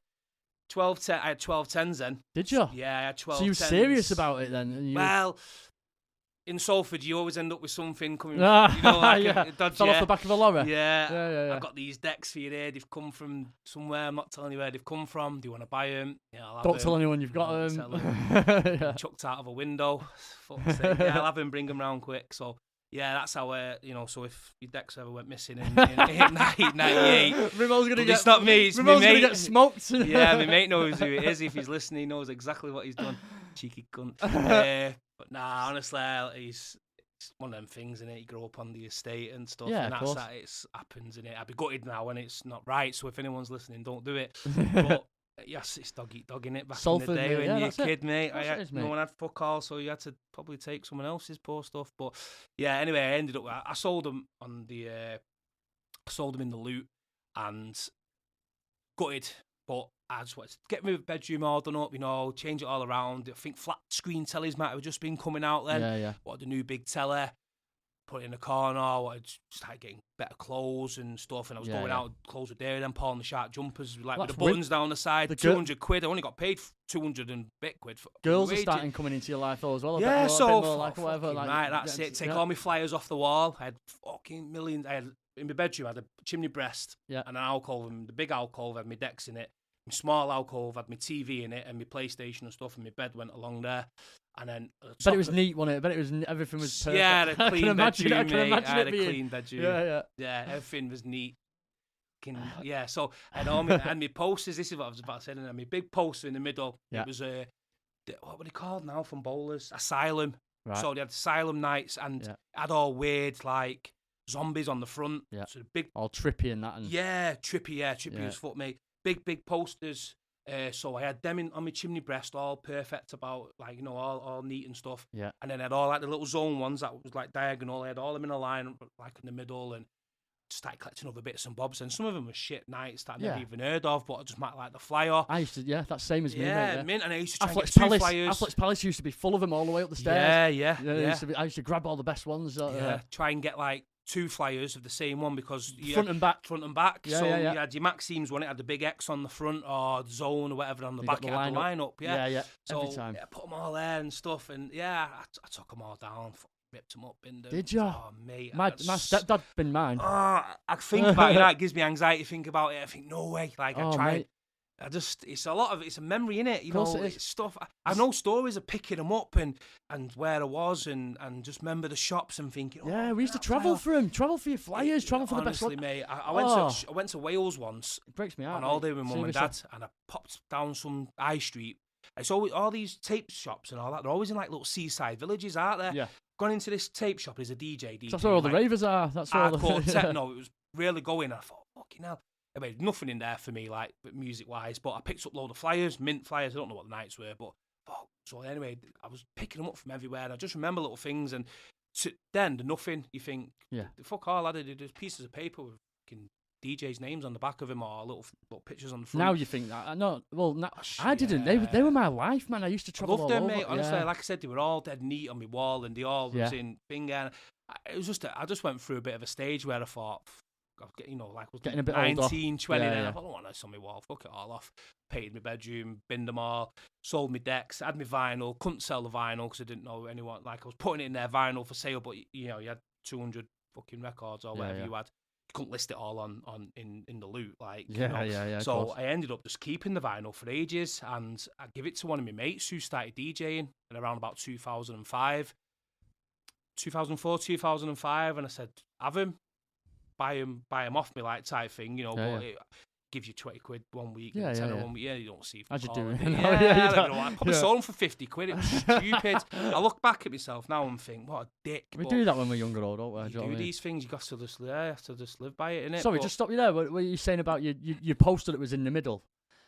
I had 12 10s then. Did you? Yeah, I had 12 So you were 10s. serious about it then? Well, in Salford, you always end up with something coming. Fell off the back of a lorry. Yeah. I've got these decks for you here. They've come from somewhere. I'm not telling you where they've come from. Do you want to buy them? Yeah, Don't tell anyone you've got them. Chucked out of a window. Fuck's sake. Yeah, I'll have them, bring them round quick. So, yeah, that's how, so if your decks ever went missing in 1998. Rimo's going to get... It's not me, it's Rimo's my mate. Going to get smoked. Yeah, my mate knows who it is. If he's listening, he knows exactly what he's done. Cheeky cunt. But nah, honestly, it's one of them things, innit? You grow up on the estate and stuff, yeah, and that's that. It happens, innit? I'd be gutted now when it's not right. So if anyone's listening, don't do it. But yes, it's dog eat dog, innit? Back Salford, in the day when you're a kid, mate. No one had fuck all, so you had to probably take someone else's poor stuff. But yeah, anyway, I ended up. I sold them on the. I sold them in the loot, and gutted. But I just wanted to get my bedroom all done up, change it all around. I think flat screen tellies might have just been coming out then. Yeah. Wanted a new big telly, put it in the corner. I wanted to start getting better clothes and stuff. And I was going out, clothes were there, then pulling the sharp jumpers, like with the buttons down the side. 200 quid. I only got paid 200 and bit quid. Girls are starting coming into your life though as well. Yeah, a bit more like whatever. Right, that's it. Take all my flyers off the wall. I had fucking millions. In my bedroom, I had a chimney breast and an alcove. And the big alcove had my decks in it. My small alcove had my TV in it and my PlayStation and stuff, and my bed went along there. And then, but it was neat, wasn't it? But everything was perfect. Yeah, I had a clean bedroom. I had a clean bedroom. Yeah, everything was neat. Yeah, so and all my posters. This is what I was about to say. And my big poster in the middle. It was what were they called now from bowlers? Asylum. Right. So they had Asylum nights and had all weird like zombies on the front. Yeah, so the big all trippy and that. And trippy as fuck, mate. Big posters. So I had them on my chimney breast, all perfect about like all neat and stuff. Yeah. And then I had all like the little zone ones that was like diagonal. I had all them in a line like in the middle, and started collecting other bits and bobs. And some of them were shit nights that I never even heard of, but I just might like the flyer. I used to, that's same as me. Yeah, mate, and I used to try and get 2 flyers. Affleck's Palace used to be full of them all the way up the stairs. Yeah. I used to grab all the best ones. Try and get like 2 flyers of the same one because front and back. So you had your Maximes one, it had the big X on the front or Zone or whatever on the back. It had the line-up. Yeah. So every time. I put them all there and stuff, and I took them all down, ripped them up, binned them. Did you? Oh mate, my stepdad binned mine. I think about it. It gives me anxiety to think about it. I think no way. Like I try. Mate. It's a memory innit? It's stuff. I know stories of picking them up and where I was and just remember the shops and thinking. We used to travel for them, travel for your flyers, travel for the best one. Honestly, mate, I went to Wales once. It breaks me out. On holiday with mum and dad, and I popped down some high street. It's always all these tape shops and all that. They're always in like little seaside villages, aren't they? Yeah. Gone into this tape shop. There's a DJ. That's where all the ravers are. That's where all the techno. It was really going. I thought, fucking hell. I mean, nothing in there for me, like music-wise, but I picked up a load of flyers, mint flyers. I don't know what the nights were, but so anyway, I was picking them up from everywhere, and I just remember little things. And then the nothing, you think, fuck all, there's pieces of paper with fucking DJs' names on the back of them or little pictures on the front. Now you think that? No, well, I didn't. They were my life, man. I used to travel. I loved them, all mate. over. Honestly, like I said, they were all dead neat on my wall, and they all was in finger. It was just, I just went through a bit of a stage where I thought. Like was getting a bit 19, older. 20, then I thought, I don't want this on my wall, fuck it all off. Painted my bedroom, binned them all, sold my decks, had my vinyl, couldn't sell the vinyl because I didn't know anyone, like I was putting it in their vinyl for sale, but you had 200 fucking records or whatever you had. You couldn't list it all on in the loot, like So I ended up just keeping the vinyl for ages, and I give it to one of my mates who started DJing in around about 2004, 2005, and I said, have him. Buy him off me, like type thing, but it gives you 20 quid one week, and 10 1 week. You don't see. How'd you do it? I probably sold them for 50 quid. It was stupid. I look back at myself now and think, what a dick. We do that when we're younger, don't we? You do these things. You got to just live by it, innit? Sorry, just stop you there. What were you saying about you posted it was in the middle?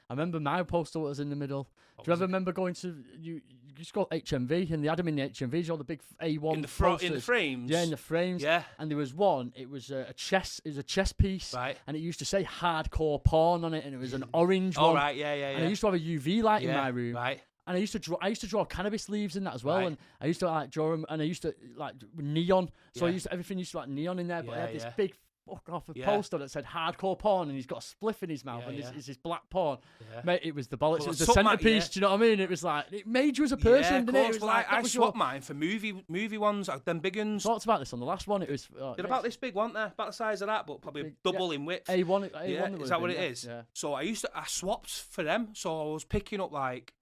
I remember my poster was in the middle. Do you ever remember going to you just got HMV and they had them in the HMVs, all the big A1 in the posters. in the frames. Yeah, in the frames. Yeah. And there was one. It was a chess. It was a chess piece. Right. And it used to say hardcore porn on it, and it was an orange one. Oh right, yeah. And I used to have a UV light in my room. Right. And I used to draw cannabis leaves in that as well, Right. and I used to like draw them, and I used to like neon. So Yeah. everything used to like neon in there. But I had this Yeah. big fuck off a poster that said hardcore porn, and he's got a spliff in his mouth, and it's this black porn. Yeah. Mate, it was the bollocks. Well, it was the centerpiece. Do you know what I mean? It was like it made you as a person, didn't it? It was well, like I swapped mine for movie ones, like them big ones. Talked about this on the last one. It was They're about this big, weren't they? About the size of that, but probably big, double in width. A1. Yeah, is that what it is? Yeah. So I swapped for them. So I was picking up like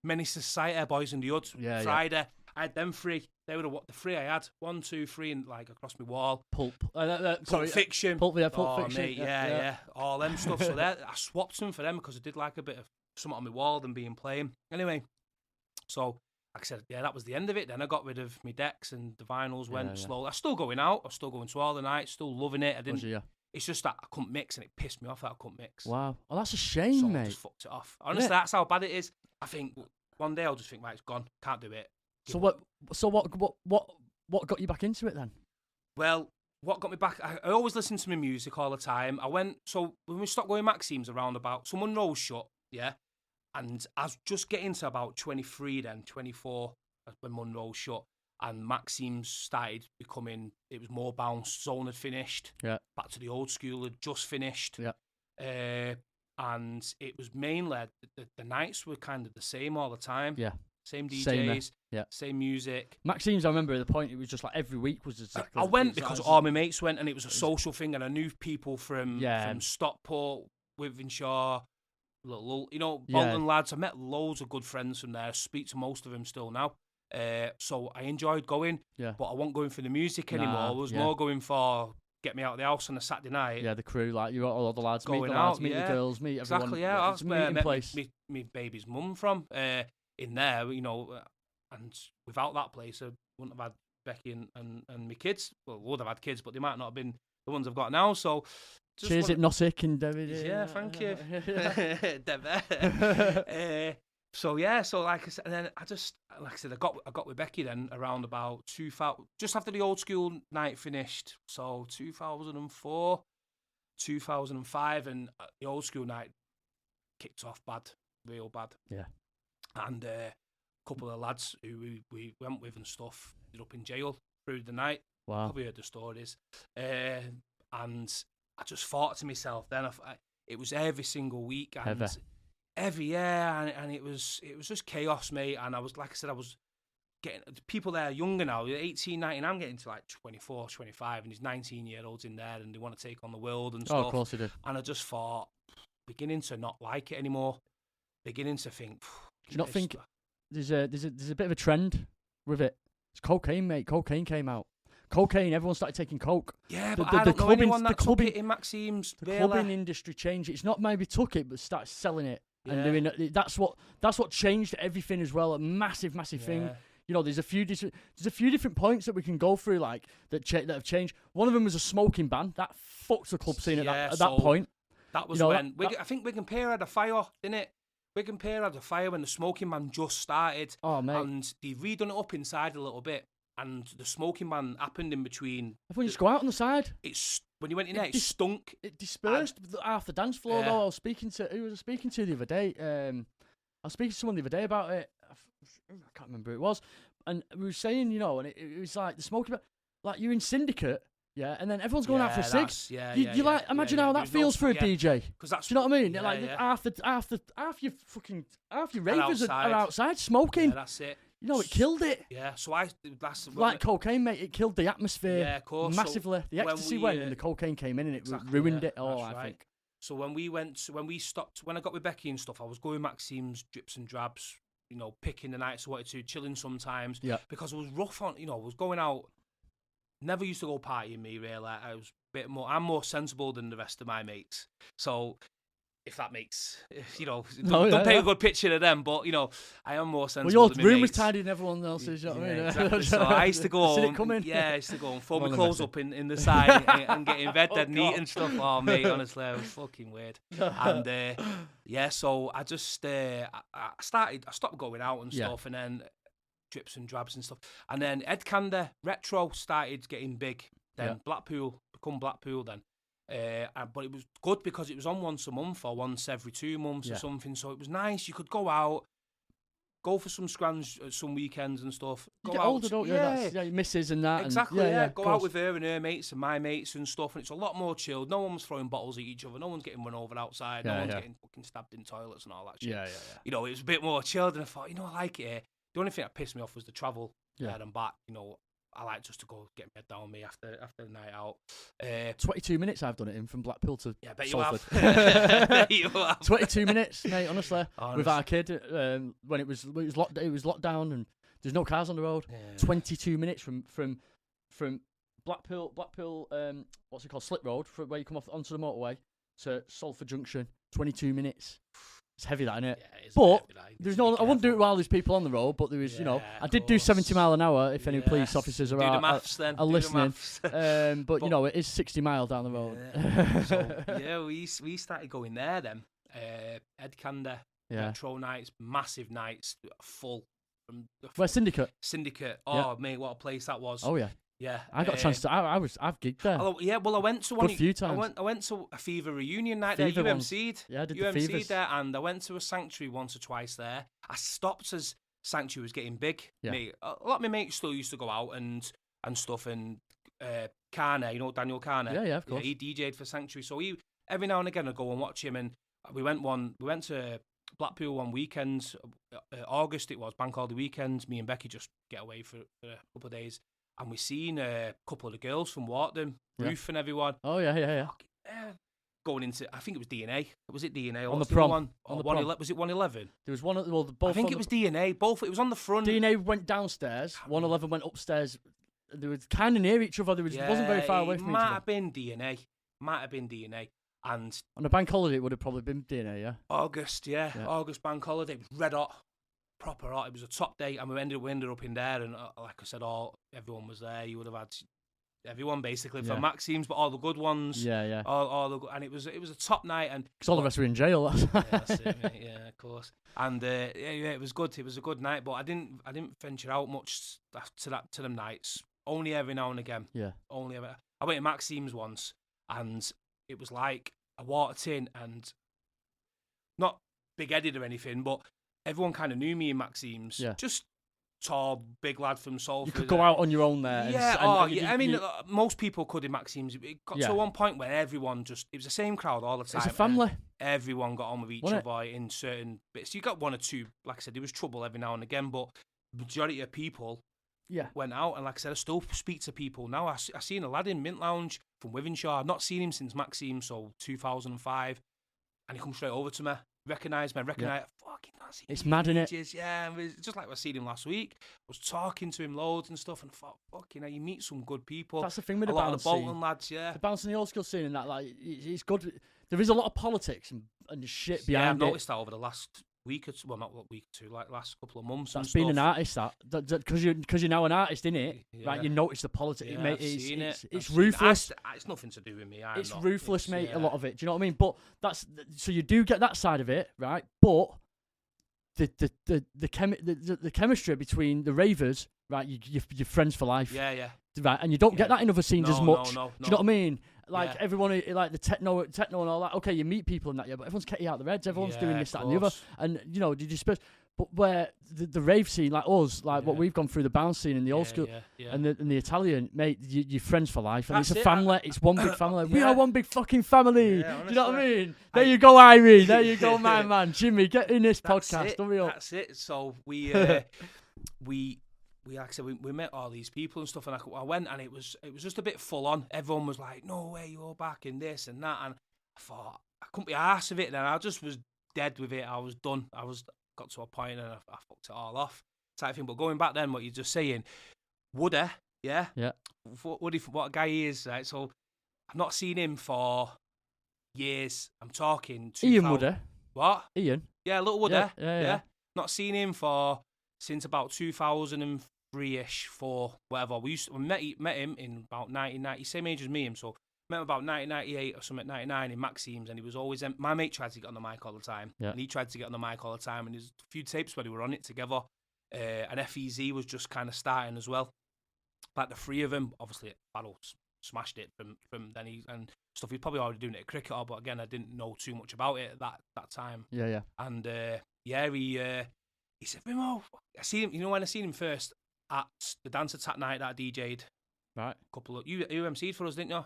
Menace to Society, Boys in the Hood, Friday. I had them three. They were the three I had. 1, 2, 3, and like across my wall. Pulp Fiction. Pulp Fiction. Mate, yeah. All them stuff. So I swapped them for them because I did like a bit of something on my wall than being playing. Anyway, so like I said, that was the end of it. Then I got rid of my decks and the vinyls went slow. I'm still going out. I'm still going to all the nights. Still loving it. It's just that I couldn't mix, and it pissed me off that I couldn't mix. Wow. Oh, that's a shame, mate. I just fucked it off. Honestly, that's how bad it is. I think one day I'll just think, right, it's gone. Can't do it. So what got you back into it then? Well, what got me back? I always listen to my music all the time. So when we stopped going Maximes around about, so Monroe's shut, yeah, and I was just getting to about 23 then, 24 when Monroe shut, and Maximes started becoming, it was more bounce, Zone had finished, Back to the Oldskool had just finished, and it was mainly, the nights were kind of the same all the time. Yeah. Same DJs, same music. Maximes, I remember at the point, it was just like every week was exactly. I went because all my mates went, and it was a social thing, and I knew people from Stockport, Withenshaw, Bolton lads. I met loads of good friends from there. I speak to most of them still now. So I enjoyed going, but I wasn't going for the music anymore. I was more going for get me out of the house on a Saturday night. Yeah, the crew, like you got all the lads, going meet the out, lads, meet the girls, meet everyone. Exactly, that's where I met my baby's mum from. In there, and without that place, I wouldn't have had Becky and my kids. Well, I would have had kids, but they might not have been the ones I've got now. So, cheers, Hypnotic and David. Yeah, thank you, David. So like I said, and then I got with Becky then around about 2000, just after the Oldskool night finished. So 2004, 2005, and the Oldskool night kicked off bad, real bad. Yeah. And a couple of lads who we went with and stuff ended up in jail through the night. Wow. Probably heard the stories. And I just thought to myself then, it was every single week and every year, and it was just chaos, mate. And I was, like I said, I was getting people there younger now, 18, 19. I'm getting to like 24, 25, and there's 19-year-olds in there, and they want to take on the world and stuff. Oh, of course they do. And I just thought, beginning to not like it anymore. Beginning to think. Do you not think there's a bit of a trend with it? It's cocaine, mate. Cocaine came out. Cocaine. Everyone started taking coke. Yeah, but I don't know anyone that took it in Maximes. The clubbing industry changed. It's not maybe took it, but started selling it and doing it. That's what changed everything as well. A massive thing. There's a few different points that we can go through, like that have changed. One of them was a smoking ban. That fucked the club scene at that point. That was when I think Wigan Pier had a fire, didn't it? Wigan Pier had a fire when the smoking ban just started. Oh, mate. And they redone it up inside a little bit. And the smoking ban happened in between. Everyone just go out on the side. When you went in there, it stunk. It dispersed half the dance floor, though. I was speaking to the other day? I was speaking to someone the other day about it. I can't remember who it was. And we were saying, and it was like the smoking ban. Like, you're in Syndicate. Yeah, and then everyone's going out for a cig. Imagine how that feels for a DJ. Do you know what I mean? Half your ravers are outside smoking. Yeah, that's it. It killed it. Yeah, so like cocaine, mate. It killed the atmosphere. Yeah, of course. Massively. The ecstasy went and the cocaine came in, and it ruined it all. I think. So when I got with Becky and stuff, I was going Maximes, drips and drabs. Picking the nights I wanted to, chilling sometimes. Yeah. Because it was rough on. I was going out. Never used to go partying, me really. I was a bit more. I'm more sensible than the rest of my mates. So if that makes, don't paint a good picture of them, but, I am more sensible. Well, your room was tidier than everyone else's, you know what I mean? Exactly. So I used to go home. I used to go and throw my clothes up in the side and get in bed dead neat and stuff. Oh, mate, honestly, it was fucking weird. And, so I just, I stopped going out and stuff, and then drips and drabs and stuff. And then Ed Candy Retro started getting big. Then Blackpool then. But it was good because it was on once a month or once every 2 months or something. So it was nice. You could go out, go for some scrans, some weekends and stuff. You get older, don't you? That's, your missus and that. Exactly, go out with her and her mates and my mates and stuff. And it's a lot more chilled. No one was throwing bottles at each other. No one's getting run over outside. No one's getting fucking stabbed in toilets and all that shit. It was a bit more chilled. And I thought, I like it here. The only thing that pissed me off was the travel there and back. I like just to go get my head down me after the night out. 22 minutes I've done it in from Blackpool to Salford. You have. 22 minutes, mate. Honestly, with our kid when it was locked down and there's no cars on the road. 22 minutes from Blackpool. What's it called? Slip Road, where you come off onto the motorway to Salford Junction. 22 minutes. It's heavy, that, isn't it? Yeah, it is. But there's no. I wouldn't do it while there's people on the road. But there was, I did do 70 mile an hour. If any police officers are listening, but it is 60 mile down the road. So we started going there then. Ed Candy, Metro nights, massive nights, full. Where Syndicate? Oh mate, what a place that was. Oh yeah. Yeah, I got a chance to. I've gigged there. I went to one a few times. I went to a Fever reunion night there. UMC'd. Yeah, I did UMC'd there, and I went to a Sanctuary once or twice there. I stopped as Sanctuary was getting big. Yeah. A lot of my mates still used to go out and stuff. And Carner, Daniel Carner. Yeah, of course. He DJ'd for Sanctuary, so every now and again I'd go and watch him. And we went to Blackpool one weekend. August it was, bank holiday weekend. Me and Becky just get away for a couple of days. And we seen a couple of the girls from Wharton, Ruth and everyone. Oh, yeah. Going into, I think it was DNA. Was it DNA? On the prom. Was it 111? There was one, both. I think it was DNA. Both, it was on the front. DNA went downstairs, 111 went upstairs. They were kind of near each other. It wasn't very far away from each other. Might have been DNA. And on a bank holiday, it would have probably been DNA, yeah? August bank holiday. It was red hot. Proper hot. It was a top day, and we ended up in there, and like I said, everyone was there. You would have had everyone basically from Maximes, but all the good ones. Yeah. All the and it was a top night, and because all the rest were in jail. That's it, mate. Yeah, of course. And it was good. It was a good night, but I didn't venture out much to them nights. Only every now and again. Yeah. Only ever. I went to Maximes once, and it was like I walked in, and not big-headed or anything, but everyone kind of knew me in Maximes. Yeah. Just tall, big lad from Salford. You could go out on your own there. Most people could in Maximes. It got to one point where everyone it was the same crowd all the time. It's a family. Everyone got on with each other in certain bits. You got one or two, like I said, there was trouble every now and again, but the majority of people went out. And like I said, I still speak to people now. I seen a lad in Mint Lounge from Wivenshaw. I've not seen him since Maximes, so 2005. And he comes straight over to me. Recognise me, fucking not seen it's mad, innit? Yeah, it's just like I seen him last week. I was talking to him loads and stuff, and I thought, fucking hell, you meet some good people. That's the thing with the bounce scene. A lot of the Bolton lads, the bounce and the old school scene, and that, like, it's good. There is a lot of politics and shit behind it. Yeah, I've noticed that over the last week or two, well, not a week or two, like last couple of months. That's being an artist, because you're now an artist, innit? Right, you notice the politics, mate. It's ruthless. It's nothing to do with me. It's ruthless, mate. A lot of it. Do you know what I mean? But so you do get that side of it, right? But the chemistry between the ravers, right? You're friends for life. Yeah. Right, and you don't get that in other scenes as much. No. Do you know what I mean? Like everyone, like the techno and all that. Okay, you meet people and that, but everyone's getting out their heads. Everyone's doing this, that, and the other. And did you suppose? But where the rave scene, like us, like what we've gone through, the bounce scene and the old school and the Italian, mate, you're friends for life. And it's a family. It's one big family. We are one big fucking family. Do you know what I mean? There you go, Irene. There you go, my man. Jimmy, get in this podcast. Hurry up. That's it. So we like I said, we met all these people and stuff, and I went, and it was just a bit full on. Everyone was like, "No way, you're back in this and that," and I thought I couldn't be arsed with it. Then I just was dead with it. I was done. Got to a point, and I fucked it all off, type thing. But going back then, what you're just saying, Woody, yeah, yeah, Woody, what a guy he is, right? So I've not seen him for years. I'm talking. Ian Woody. What? Ian. Yeah, little Woody. Yeah. Not seen him since about 2003-ish, 4, whatever. We met him in about 1990, same age as me. So met him about 1998 or something, 99 in Maximes, and he was always. My mate tried to get on the mic all the time, and he tried to get on the mic all the time. And there's a few tapes where they were on it together. And FEZ was just kind of starting as well. Like the three of them, obviously, Battle smashed it from then and stuff. He's probably already doing it at Cricketer, but again, I didn't know too much about it at that time. Yeah. And he said, Rimo, I seen him. You know when I seen him first at the Dance Attack night that I DJ'd. Right. Couple of you MC'd for us, didn't you?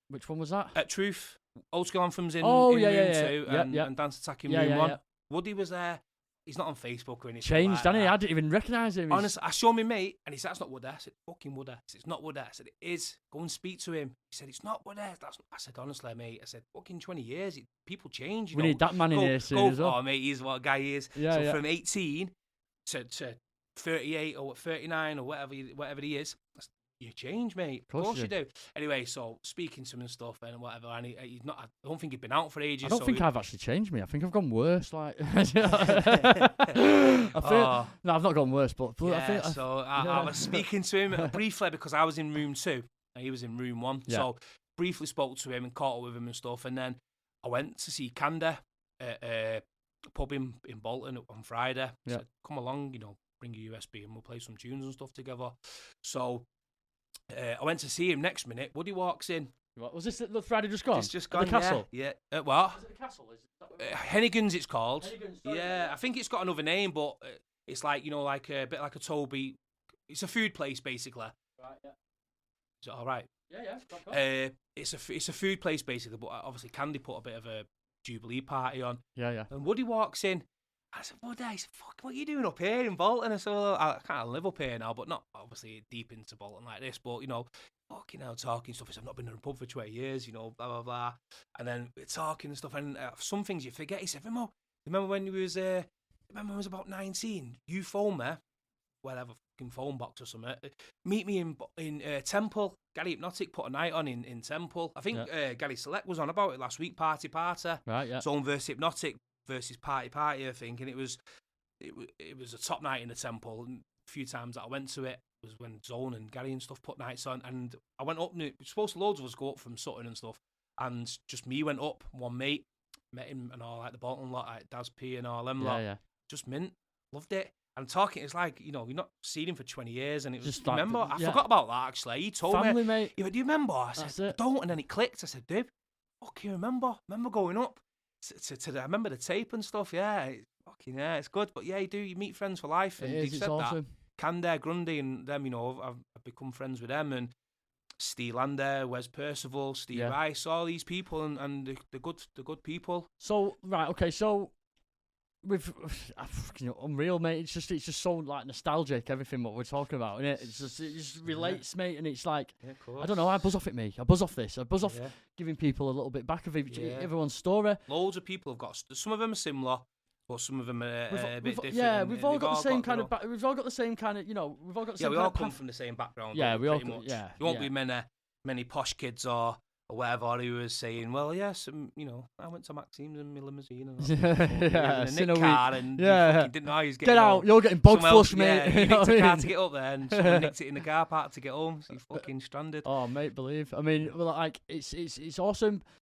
Which one was that? At Truth, Oldskool Anthems in room 2 and Dance Attack in room 1. Woody was there. He's not on Facebook or anything. Changed, like didn't he? I didn't even recognise him. Honestly, I showed my mate, and he said, "That's not Woody." I said, "Fucking Woody." I said, "It's not Woody." I said, "It is. Go and speak to him." He said, "It's not Woody." I said, "Honestly, mate." I said, "Fucking 20 years. People change. We need that man in here soon as well. Oh, mate, he's what a guy he is. So from 18 to 38 or 39 or whatever he is, you change, mate. Of course you do. Anyway, so speaking to him and stuff and whatever, and he's not. I don't think he'd been out for ages. I don't think I've actually changed me. I think I've gone worse. Like, no, I've not gone worse, but I was speaking to him briefly because I was in room 2 and he was in room 1. Yeah. So briefly spoke to him and caught up with him and stuff, and then I went to see Candy at a pub in Bolton on Friday. Yeah. Said, "Come along, bring your USB and we'll play some tunes and stuff together." So. I went to see him. Next minute, Woody walks in. What, was this the Friday just gone? It's just gone. The Castle? Yeah. What? Is it the Castle? Hennigan's it's called. Hennigan's, yeah, I think it's got another name, but it's like like a bit like a Toby. It's a food place basically. Right. Yeah. Is it all right? Yeah. It's a food place basically, but obviously Candy put a bit of a Jubilee party on. Yeah. And Woody walks in. I said, Woody, fuck, what are you doing up here in Bolton? I said, well, I kind of live up here now, but not obviously deep into Bolton like this, but, fucking hell, talking stuff. I said, I've not been in a pub for 20 years, blah, blah, blah. And then we're talking and stuff, and some things you forget. He said, Rimo, remember when I was about 19, you phone me, whatever, fucking phone box or something, meet me in Temple. Gary Hypnotic put a night on in Temple. I think Gary Select was on about it last week, Party. Right, yeah. Zone versus Hypnotic versus Party, I think, and it was a top night in the Temple. And a few times that I went to it was when Zone and Gary and stuff put nights on, and I went up. And supposed to loads of us go up from Sutton and stuff, and just me went up. One mate met him and all, like the Bolton lot, like Daz P and all them lot. Yeah. Just mint, loved it. And talking, it's like you're not seen him for 20 years, and it was just remember. Like, I forgot about that actually. He told Family, me, mate. Yeah, do you remember? I said, I don't, and then it clicked. I said, Dib, fucking remember going up. I remember the tape and stuff. Yeah, it's good. But yeah, you meet friends for life, and he said awesome. that. Candy, Grundy, and them. I've become friends with them, and Steve Lander, Wes Percival, Steve Rice, all these people, and the good people. So right, okay, so with unreal, mate. It's just so like nostalgic. Everything what we're talking about, isn't it? It just relates, mate. And it's like, I don't know. I buzz off it, me. I buzz off this. I buzz off giving people a little bit back of everyone's story. Loads of people have got. Some of them are similar, but some of them are a bit different. Yeah, we've all got the same kind of. We've all got the same kind of. We've all got the same. Yeah, we all come from the same background. Yeah, we all. Much. Yeah, there won't be many posh kids or whatever who was saying, well, yes, I went to Maximes in my limousine and in a car and didn't know how he was getting Get out, home. You're getting bug flushed, mate. Yeah, you nicked a car to get up there and someone nicked it in the car park to get home, so you're fucking stranded. Oh, mate, believe. I mean, like, it's awesome